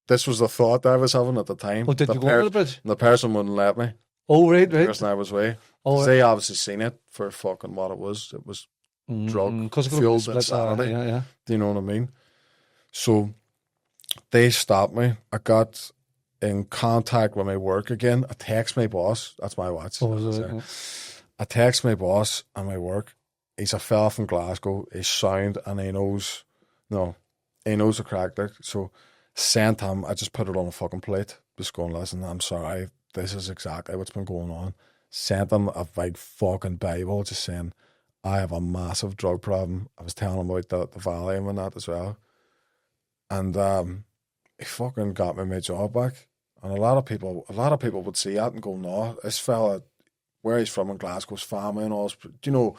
this was the thought that I was having at the time. Oh, did you go on the bridge? The person wouldn't let me. Oh, right. The person I was with. They obviously seen it for fucking what it was. It was drug fueled insanity. Do you know what I mean? So they stopped me. I got in contact with my work again. I text my boss. That's my watch. I text my boss and my work. He's a fella from Glasgow. He's sound and he knows the crack. So sent him. I just put it on a fucking plate. Just going, listen, I'm sorry. This is exactly what's been going on. Sent him a big fucking Bible just saying, I have a massive drug problem. I was telling him about the Valium and that as well. And he fucking got me my job back. And a lot of people would see that and go, no, this fella, where he's from in Glasgow's family and all, do you know,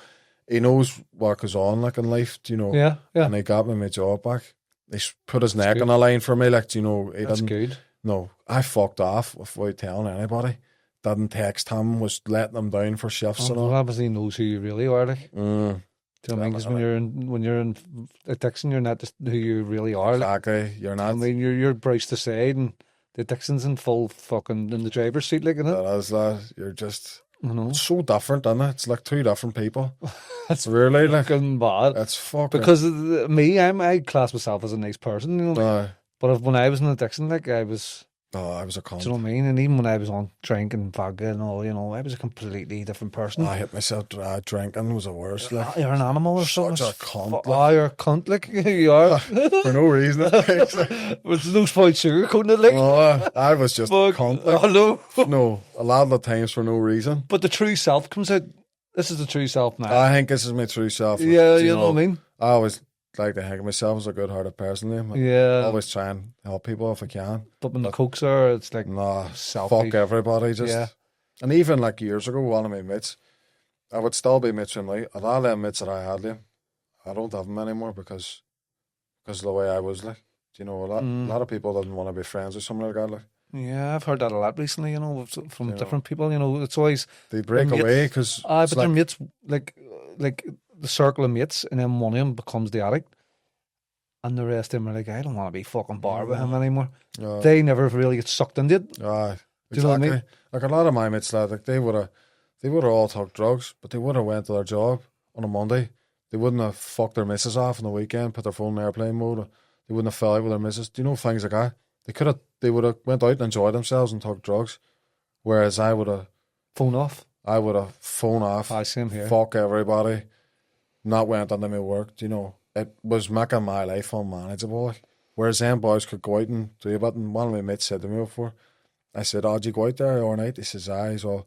he knows what goes on like in life, do you know? Yeah. And he got me my job back. He put his neck on the line for me, like, do you know, That's good. No, I fucked off without telling anybody. Didn't text him, was letting him down for shifts and all. Well, obviously he knows who you really are, like. Do you know what I mean? Because when you're in addiction, you're not just who you really are. Exactly, like. You're not. I mean, you're braced aside and the addiction's in full fucking in the driver's seat, like, isn't it? That is that. You're just... I know. It's so different, isn't it? It's like two different people. It's really like... fucking bad. It's fucking... Because I class myself as a nice person, you know. But when I was in addiction, like, I was Oh, I was a cunt. Do you know what I mean? And even when I was on drink and vodka and all, you know, I was a completely different person. I hit myself drinking was the worst. Like, You're an animal or something. Such a cunt. Oh, you're a cunt, like you are. For no reason. With no point sugar coating it, like. Oh, I was just a cunt. Like, no. No, a lot of the times for no reason. But the true self comes out. This is the true self now. I think this is my true self. Yeah, you know what I mean? I always like to think of myself as a good-hearted person. Yeah. Always try and help people if I can. But when the cokes are, it's like, nah, selfie. fuck everybody. Just Yeah. And even like years ago, one of my mates, I would still be mates with me. A lot of them mates that I had, Liam, I don't have them anymore because of the way I was. Like, you know, a lot of people didn't want to be friends with someone like that. Like, yeah, I've heard that a lot recently. You know, from different people. You know, it's always they break away because. But their mates, like the circle of mates, and then one of them becomes the addict. And the rest of them are like, I don't want to be fucking bored with him anymore. They never really get sucked into it. Do you know what I mean? Like a lot of my mates, like they would have all took drugs, but they would have went to their job on a Monday. They wouldn't have fucked their missus off on the weekend, put their phone in airplane mode. They wouldn't have fell out with their missus. Do you know things like that? They would have went out and enjoyed themselves and took drugs, whereas I would have phone off. I would have phone off. Same here. Fuck everybody. Not went into my work. You know. It was making my life unmanageable. Like, whereas them boys could go out and do a bit. And one of my mates said to me before, I said, "Oh, did you go out there all night?" He says, "Aye." So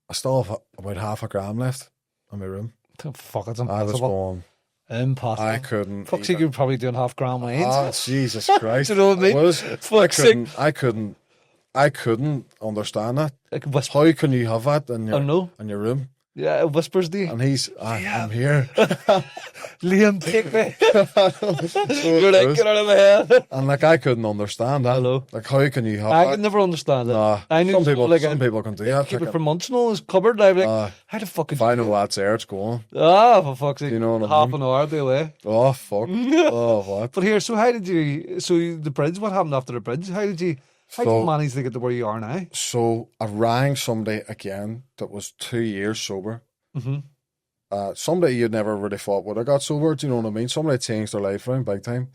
I still have about half a gram left in my room. Fuck, it's impossible. I was going. Impossible. I couldn't. Fuck's you could probably doing half gram wines. Oh, Jesus Christ. Do you know what I mean? I couldn't understand that. Like how can you have that in your room? Yeah, it whispers to you. And he's, I'm here. Liam, take me. You're like, get out of my head. And like, I couldn't understand that. Hello. Like, how can you have that? I could never understand it. Nah, I knew some people can do that. Keep it for months and all his cupboard. I'd be like, how the fuck? If I know that's there, it's going. For fuck's sake. You know what half an hour the away. Oh, fuck. Oh, what? But here, so the bridge, what happened after the bridge? How did you manage to get to where you are now? So I rang somebody again that was 2 years sober. Mm-hmm. Somebody you'd never really thought would have got sober. Do you know what I mean? Somebody changed their life around big time,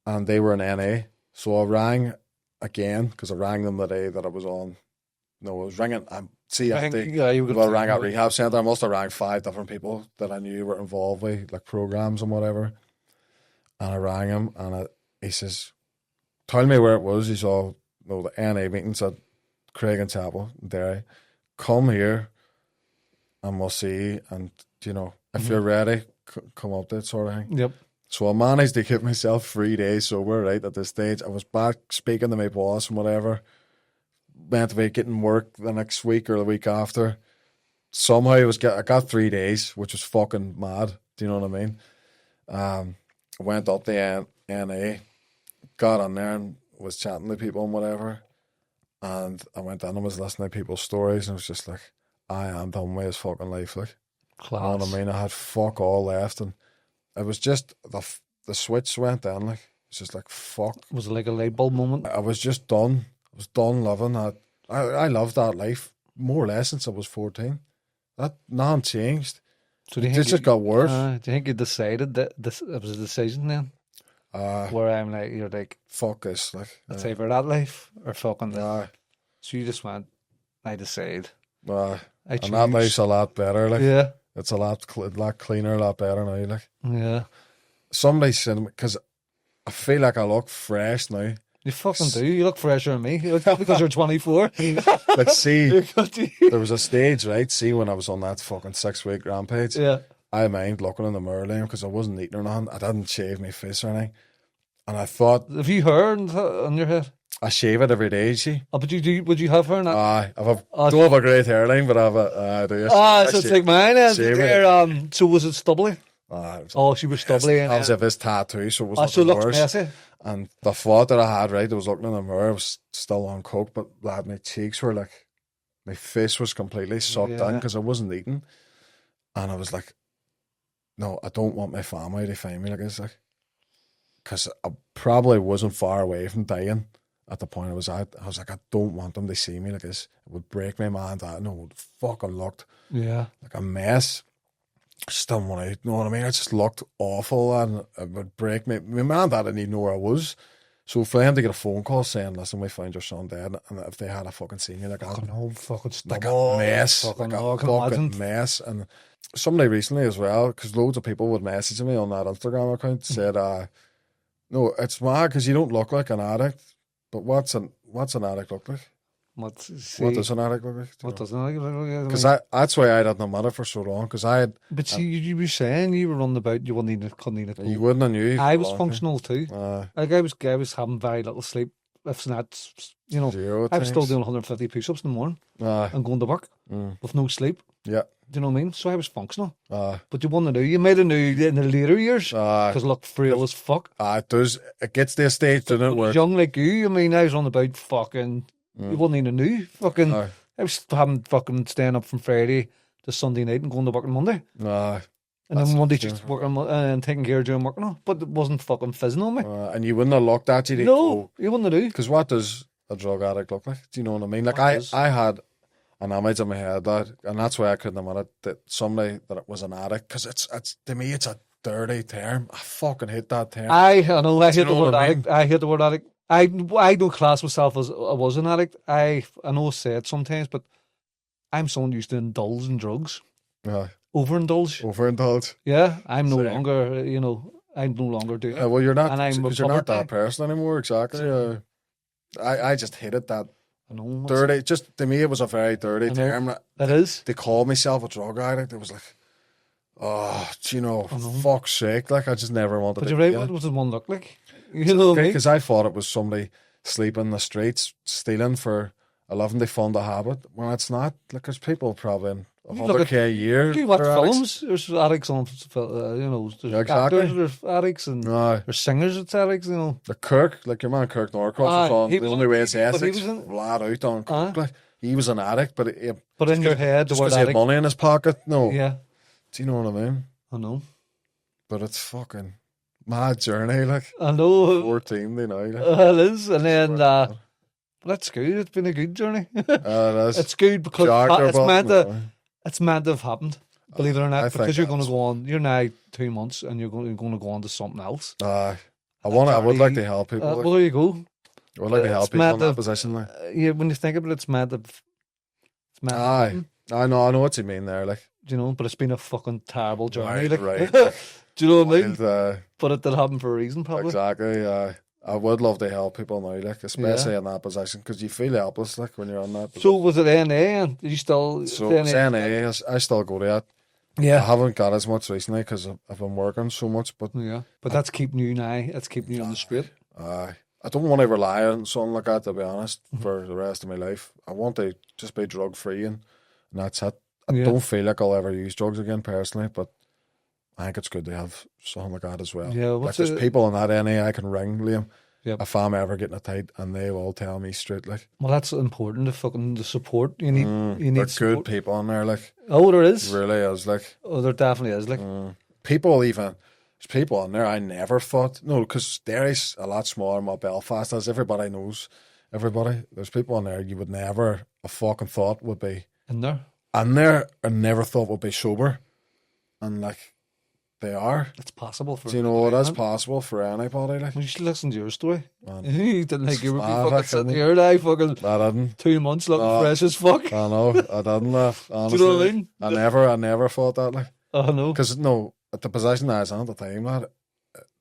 and they were in NA. So I rang again because I rang them the day that I was on. No, I was ringing. I rang at rehab centre. I must have rang 5 different people that I knew were involved with like programs and whatever. And I rang him, and he says, "Tell me where it was." He saw the NA meetings at Craig and Chapel, Derry. Come here. And we'll see, and you know, if you're ready, come up to it, sort of thing. Yep. So I managed to keep myself 3 days sober, right, at this stage. I was back speaking to my boss and whatever. Meant to be getting work the next week or the week after. Somehow I got 3 days, which was fucking mad. Do you know what I mean? I went up to NA, got on there and was chatting to people and whatever. And I went in and was listening to people's stories, and it was just like, I am done with his fucking life, like. Class. You know what I mean? I had fuck all left, and it was just the switch went down, like. It's just like, fuck. Was it like a light bulb moment? I was just done. I was done living that. I loved that life more or less since I was 14. That none changed. So it just got worse. Do you think you decided that it was a decision then? Where you're like, fuck this, like. Let's either that life or fucking that. So you just went, I decide. And that life's a lot better, like. Yeah. It's a lot cleaner, a lot better now, like. Yeah. Somebody said, because I feel like I look fresh now. You fucking do. You look fresher than me. Because you're 24. Like, see, there was a stage, right? See, when I was on that fucking 6-week rampage. Yeah. I mind looking in the mirror there because I wasn't eating or nothing. I didn't shave my face or anything. And I thought... Have you hair on your head? I shave it every day, see. Oh, but would you have hair? I don't have a great hairline, but I do. So it's like mine. So was it stubbly? She was stubbly. I was this tattoo, so it was so it looked messy. And the thought that I had, right, I was looking in the mirror, I was still on coke, but lad, my cheeks were like, my face was completely sucked in because I wasn't eating. And I was like, no, I don't want my family to find me like this, like, because I probably wasn't far away from dying. At the point I was at, I was like, I don't want them to see me like this. It would break my mind. I know it would fucking looked like a mess. I just didn't want to, you know what I mean? It just looked awful, and it would break me. My man dad didn't even know where I was. So for them to get a phone call saying, "Listen, we found your son dead," and if they had a fucking seen you like Fucking home, fucking like stubble. a mess, Fucking, like I a can fucking imagine. mess. And somebody recently as well, because loads of people would message me on that Instagram account, said, "No, it's mad because you don't look like an addict, but what's an addict look like? What does an addict look like? What doesn't it? Because that's why I didn't know it for so long. Because I had, But see, you were saying you were running about, you couldn't even. you wouldn't have knew. I was functional too. Like I was having very little sleep. If not, you know, I was still doing 150 push-ups in the morning and going to work with no sleep. Yeah. Do you know what I mean? So I was functional. But you wouldn't know. You might have knew in the later years because look frail as fuck. It does. It gets to a stage, doesn't it? Where young like you, I mean, I was on about fucking. You wouldn't even know. Fucking. I was having fucking staying up from Friday to Sunday night and going to work on Monday. And then Monday just working and taking care of doing work and all. But it wasn't fucking fizzing on me. And you wouldn't have looked at you. No, you wouldn't have. Because what does a drug addict look like? Do you know what I mean? Like I had an image in my head and that's why I couldn't admit it, that somebody that it was an addict. Because it's to me it's a dirty term. I fucking hate that term. I know. I hate the word addict. I hate the word addict. I don't class myself as I was an addict. I know I say it sometimes, but I'm someone used to indulge in drugs. Overindulge. Yeah, I'm no longer, you know, I'm no longer doing it. Well, you're not, because you're not that person anymore, exactly. I just hated that. I know. Dirty, just to me, it was a very dirty term. It is. They called myself a drug addict. It was like, oh, you know, fuck's sake. Like, I just never wanted to. But you're right, what does one look like? You know what I mean? Because I thought it was somebody sleeping in the streets, stealing for a living they fund a habit. Well, it's not. Like, there's people probably in 100k a year. Do you watch films? There's addicts on, you know, there's actors, there's addicts, and there's singers that's addicts, you know. The Kirk, like your man Kirk Norcross was on The Only Way Is Essex, flat out on Kirk. Like, he was an addict, but in your head, just because he had money in his pocket, no. Yeah. Do you know what I mean? I know. But it's fucking mad journey, like. I know. 14, they know. Like. It is, and then that's good. It's been a good journey. It is. It's good because it's meant to have happened. Believe it or not, because you're going to go on. You're now 2 months, and you're going to go on to something else. I would like to help people. Well, there you go. I would like to help people in that position. Like. Yeah, when you think about it, it's meant to. I know what you mean there. Like, do you know? But it's been a fucking terrible journey. Right. Do you know what I mean? But it did happen for a reason, probably. Exactly. I would love to help people now, like, especially in that position, because you feel helpless, like, when you're on that position. So was it NA? Did you still? So it's NA. I still go to that. Yeah. I haven't got as much recently because I've been working so much, but that's keeping you now. That's keeping you on the straight. I don't want to rely on something like that, to be honest, for the rest of my life. I want to just be drug free and that's it. I don't feel like I'll ever use drugs again personally, but I think it's good to have something like that as well. Yeah, like there's people in that NA I can ring, Liam, if I'm ever getting it tight, and they will tell me straight, like. Well, that's important. The support you need. You need there's good people in there, like. Oh, there is. There really is, like. Oh, there definitely is, like. There's people in there I never thought. No, because Derry's a lot smaller than what Belfast is. Everybody knows everybody. There's people in there you would never have fucking thought would be in there. And never thought would be sober, and like. They are. It's possible for. Do you know it is possible for anybody? Like, you should listen to your story. You didn't think you would be fucking sitting here now, fucking. I didn't. 2 months looking fresh as fuck. I know. I didn't laugh. Honestly, do you know what I mean? I never thought that. Like, I know. Because at the position I was in at the time,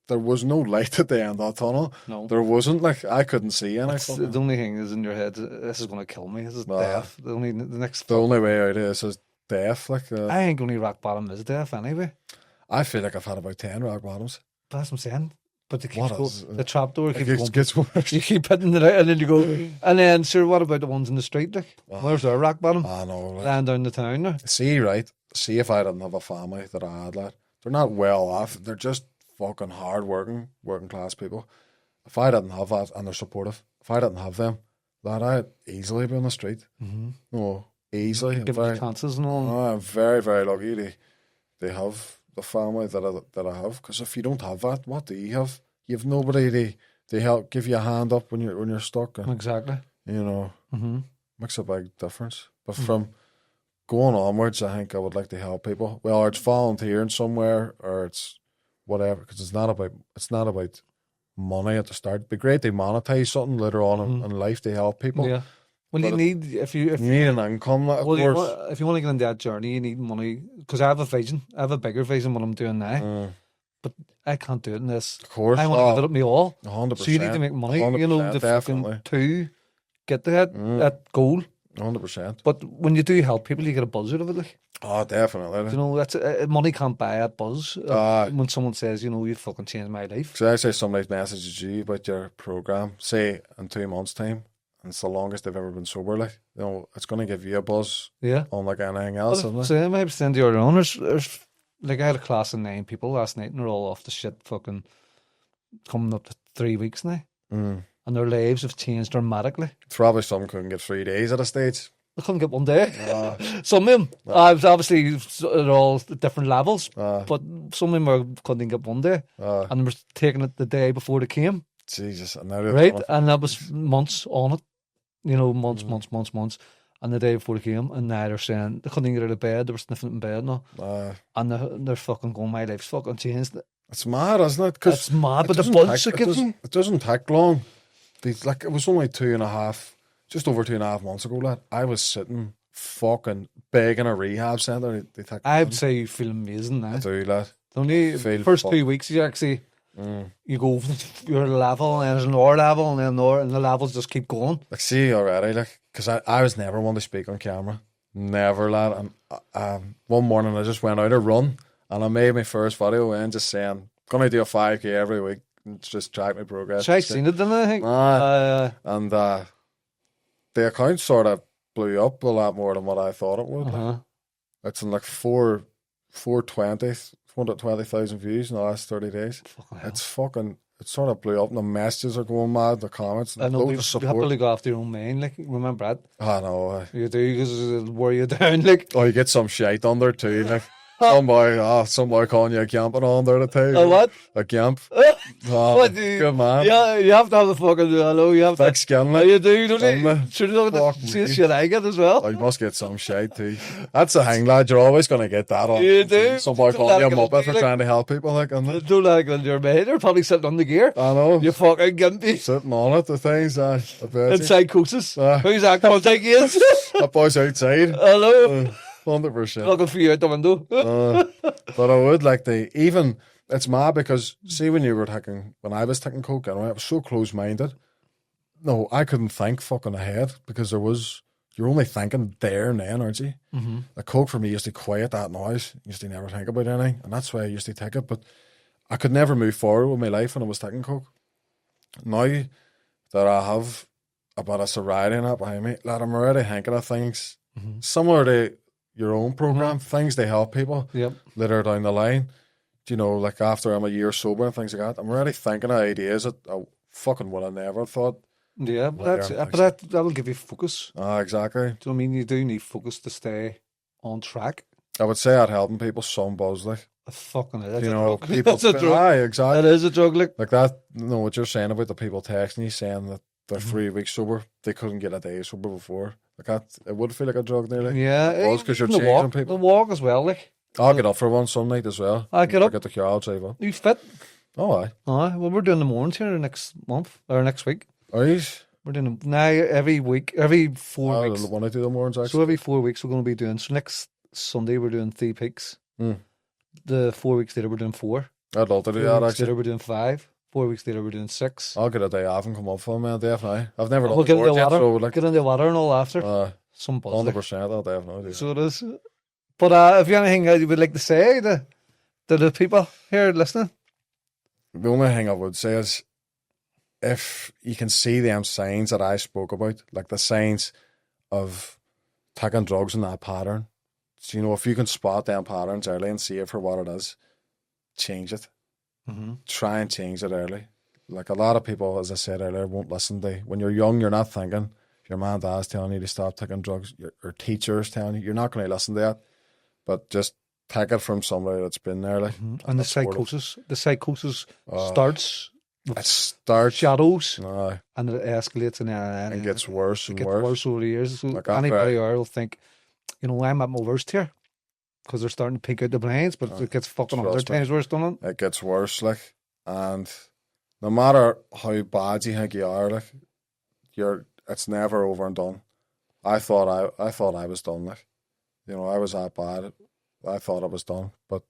there was no light at the end of that tunnel. No, there wasn't. Like, I couldn't see anything. The only thing is in your head. This is going to kill me. This is death. The only way out is death. Like, I think only rock bottom is death anyway. I feel like I've had about 10 rock bottoms. That's what I'm saying. But the trapdoor gets worse. You keep hitting it out and then you go. And then, sir, what about the ones in the street? Like, where's our rock bottom? I know. Like, lying down the town there. See if I didn't have a family that I had, lad. They're not well off. They're just fucking hard working class people. If I didn't have that, and they're supportive, if I didn't have them, lad, I'd easily be on the street. Mm-hmm. No, easily. Give them chances and all. I'm very, very lucky they have the family that I have, because if you don't have that, what do you have? You have nobody to help give you a hand up when you're stuck. And, exactly. You know, makes a big difference. But from going onwards, I think I would like to help people. Well, it's volunteering somewhere, or it's whatever, because it's not about money at the start. It'd be great to monetize something later on in life to help people. Yeah. Well, you need if you need an income, like, of course. If you want to get into that journey, you need money. Because I have a vision. I have a bigger vision what I'm doing now, but I can't do it in this. Of course, I want to give it up me all. 100%. So you need to make money. 100%, The definitely. fucking to get to that goal. 100%. But when you do help people, you get a buzz out of it. Like, oh, definitely. That's money can't buy that buzz. When someone says, you fucking changed my life. So I say somebody messages you about your program, say in 2 months' time, and it's the longest they've ever been sober. Like, it's going to give you a buzz. Yeah. Unlike anything else. So maybe send your own. There's like I had a class of 9 people last night, and they're all off the shit. Fucking coming up to 3 weeks now. And their lives have changed dramatically. Probably some couldn't get 3 days at a stage. They couldn't get one day. Some of them, obviously, at all different levels, but some of them couldn't get one day. And they were taking it the day before they came. Jesus. And that was months on it. Months. And the day before they came, and now they're saying they couldn't even get out of bed. They were sniffing in bed now. And they're fucking going, my life's fucking changed. It's mad, isn't it? It's mad, but the buzz it doesn't take long. Like, it was only just over 2.5 months ago, lad. I was sitting fucking begging a rehab centre. I'd say you feel amazing now. I do, lad. The first 2 weeks, you actually you go your level, and there's an hour level, and then another, and the levels just keep going. Like, see already, like, because I was never one to speak on camera, never, lad. And one morning I just went out a run, and I made my first video and just saying, gonna do a 5K every week. Just track my progress. So I seen it, didn't I? think. And the account sort of blew up a lot more than what I thought it would. It's in like 420,000 views in the last 30 days. It sort of blew up, and the messages are going mad, the comments, and you have to look after your own mind, like, remember that? I know. You do, because it'll wear you down, like. Oh, you get some shite on there too, like. Some boy calling you a camp and all there to tell you. A what? A camp. What do you, good man. Yeah, you have to have the fucking hello. You have thick skin, like. You do, don't you? Sure, you know see the shit I get as well. Oh, you must get some shite too. That's the thing, lad. You're always going to get that on. You do. Some boy calling you a muppet for trying to help people, like. Don't let it go into your head. They're probably sitting on the gear. I know. You fucking gimpy. Sitting on it, the things. It's Psychosis. Who's that contact is? That boy's outside. Hello. 100%. Looking for you out the window. But I would like to it's mad because see when I was taking coke, I was so close minded. No, I couldn't think fucking ahead because you're only thinking there and then, aren't you? Mm-hmm. The coke for me used to quiet that noise. I used to never think about anything, and that's why I used to take it. But I could never move forward with my life when I was taking coke. Now that I have a bit of sobriety in that behind me, lad, I'm already thinking of things similar to your own program, things to help people later down the line. Like after I'm a year sober and things like that, I'm already thinking of ideas that I fucking would have never thought. Yeah, but that'll give you focus. Exactly. Do you know what I mean? You do need focus to stay on track. I would say I'd helping people some buzz, like. Fucking it. People. It's a drug. Exactly. It is a drug, like that. What you're saying about the people texting you saying that they're 3 weeks sober, they couldn't get a day sober before. Like that, it would feel like a drug nearly. Yeah, because you're changing people. The walk as well, like. I'll get up for one some night as well. I get up. Get the car, I'll drive up. You fit? Oh, aye. Aye. Well, we're doing the mornings here next month or next week. Are you? We're doing them now every week, every 4 weeks. I want to do the mornings actually. So every 4 weeks we're going to be doing. So next Sunday we're doing 3 peaks. The 4 weeks later we're doing 4. I'd love to do that actually. 4 weeks later we're doing 5. 4 weeks later we're doing 6. I'll get a day off and come up for them, man. Definitely. I've never done we'll it before yet, so like get in the water and all after. Some buzz. 100%. I'll definitely do. So it is. But if you have anything you would like to say to the people here listening, the only thing I would say is, if you can see them signs that I spoke about, like the signs of taking drugs in that pattern, so, if you can spot them patterns early and see it for what it is, change it. Mm-hmm. Try and change it early. Like a lot of people, as I said earlier, won't listen to. When you're young, you're not thinking. If your mom and dad's telling you to stop taking drugs, your teacher's telling you, you're not going to listen to that. But just take it from somebody that's been there. Like, and the psychosis starts. It starts shadows, and it escalates and it gets worse and worse. It gets worse over the years. So like anybody will think, I'm at my worst here because they're starting to peek out the blinds, but it gets fucking 100 times worse, doesn't it? It gets worse, like, and no matter how bad you think you are, like, it's never over and done. I thought I was done, like, you know, I was that bad. I thought I was done, but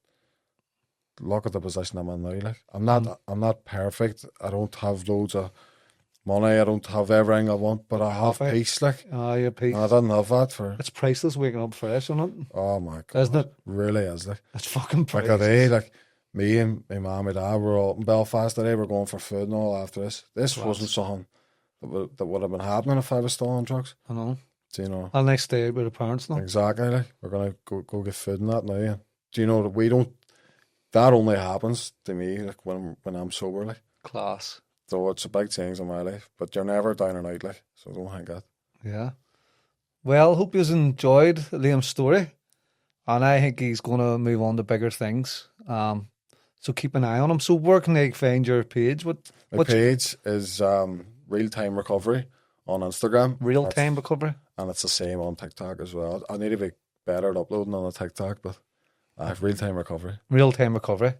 look at the position I'm in now. Like, I'm not perfect. I don't have loads of money. I don't have everything I want, but I have peace. Like, yeah, peace. And I didn't have that for. It's priceless waking up fresh, isn't it? Oh my God, isn't it? Really is, like. It's fucking priceless. Like a day, like me and my mum and dad were all in Belfast today. We're going for food and all after this. This wasn't something that would have been happening if I was still on drugs. I know. Do you know? I'll next stay with the parents now. Exactly. Like, we're gonna go get food and that now. Yeah. Do you know that we don't? That only happens to me like when I'm sober. Like, class. So it's a big change in my life, but you're never down and out. Like, so don't think that. Yeah. Well, hope you enjoyed Liam's story, and I think he's going to move on to bigger things. So keep an eye on him. So where can they find your page? My page is Real Time Recovery on Instagram. Real Time Recovery, and it's the same on TikTok as well. I need to be better at uploading on the TikTok, but Real Time Recovery. Real Time Recovery.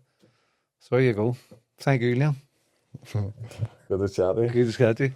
So there you go. Thank you, Liam. Good to chat to you. Good to chat to you.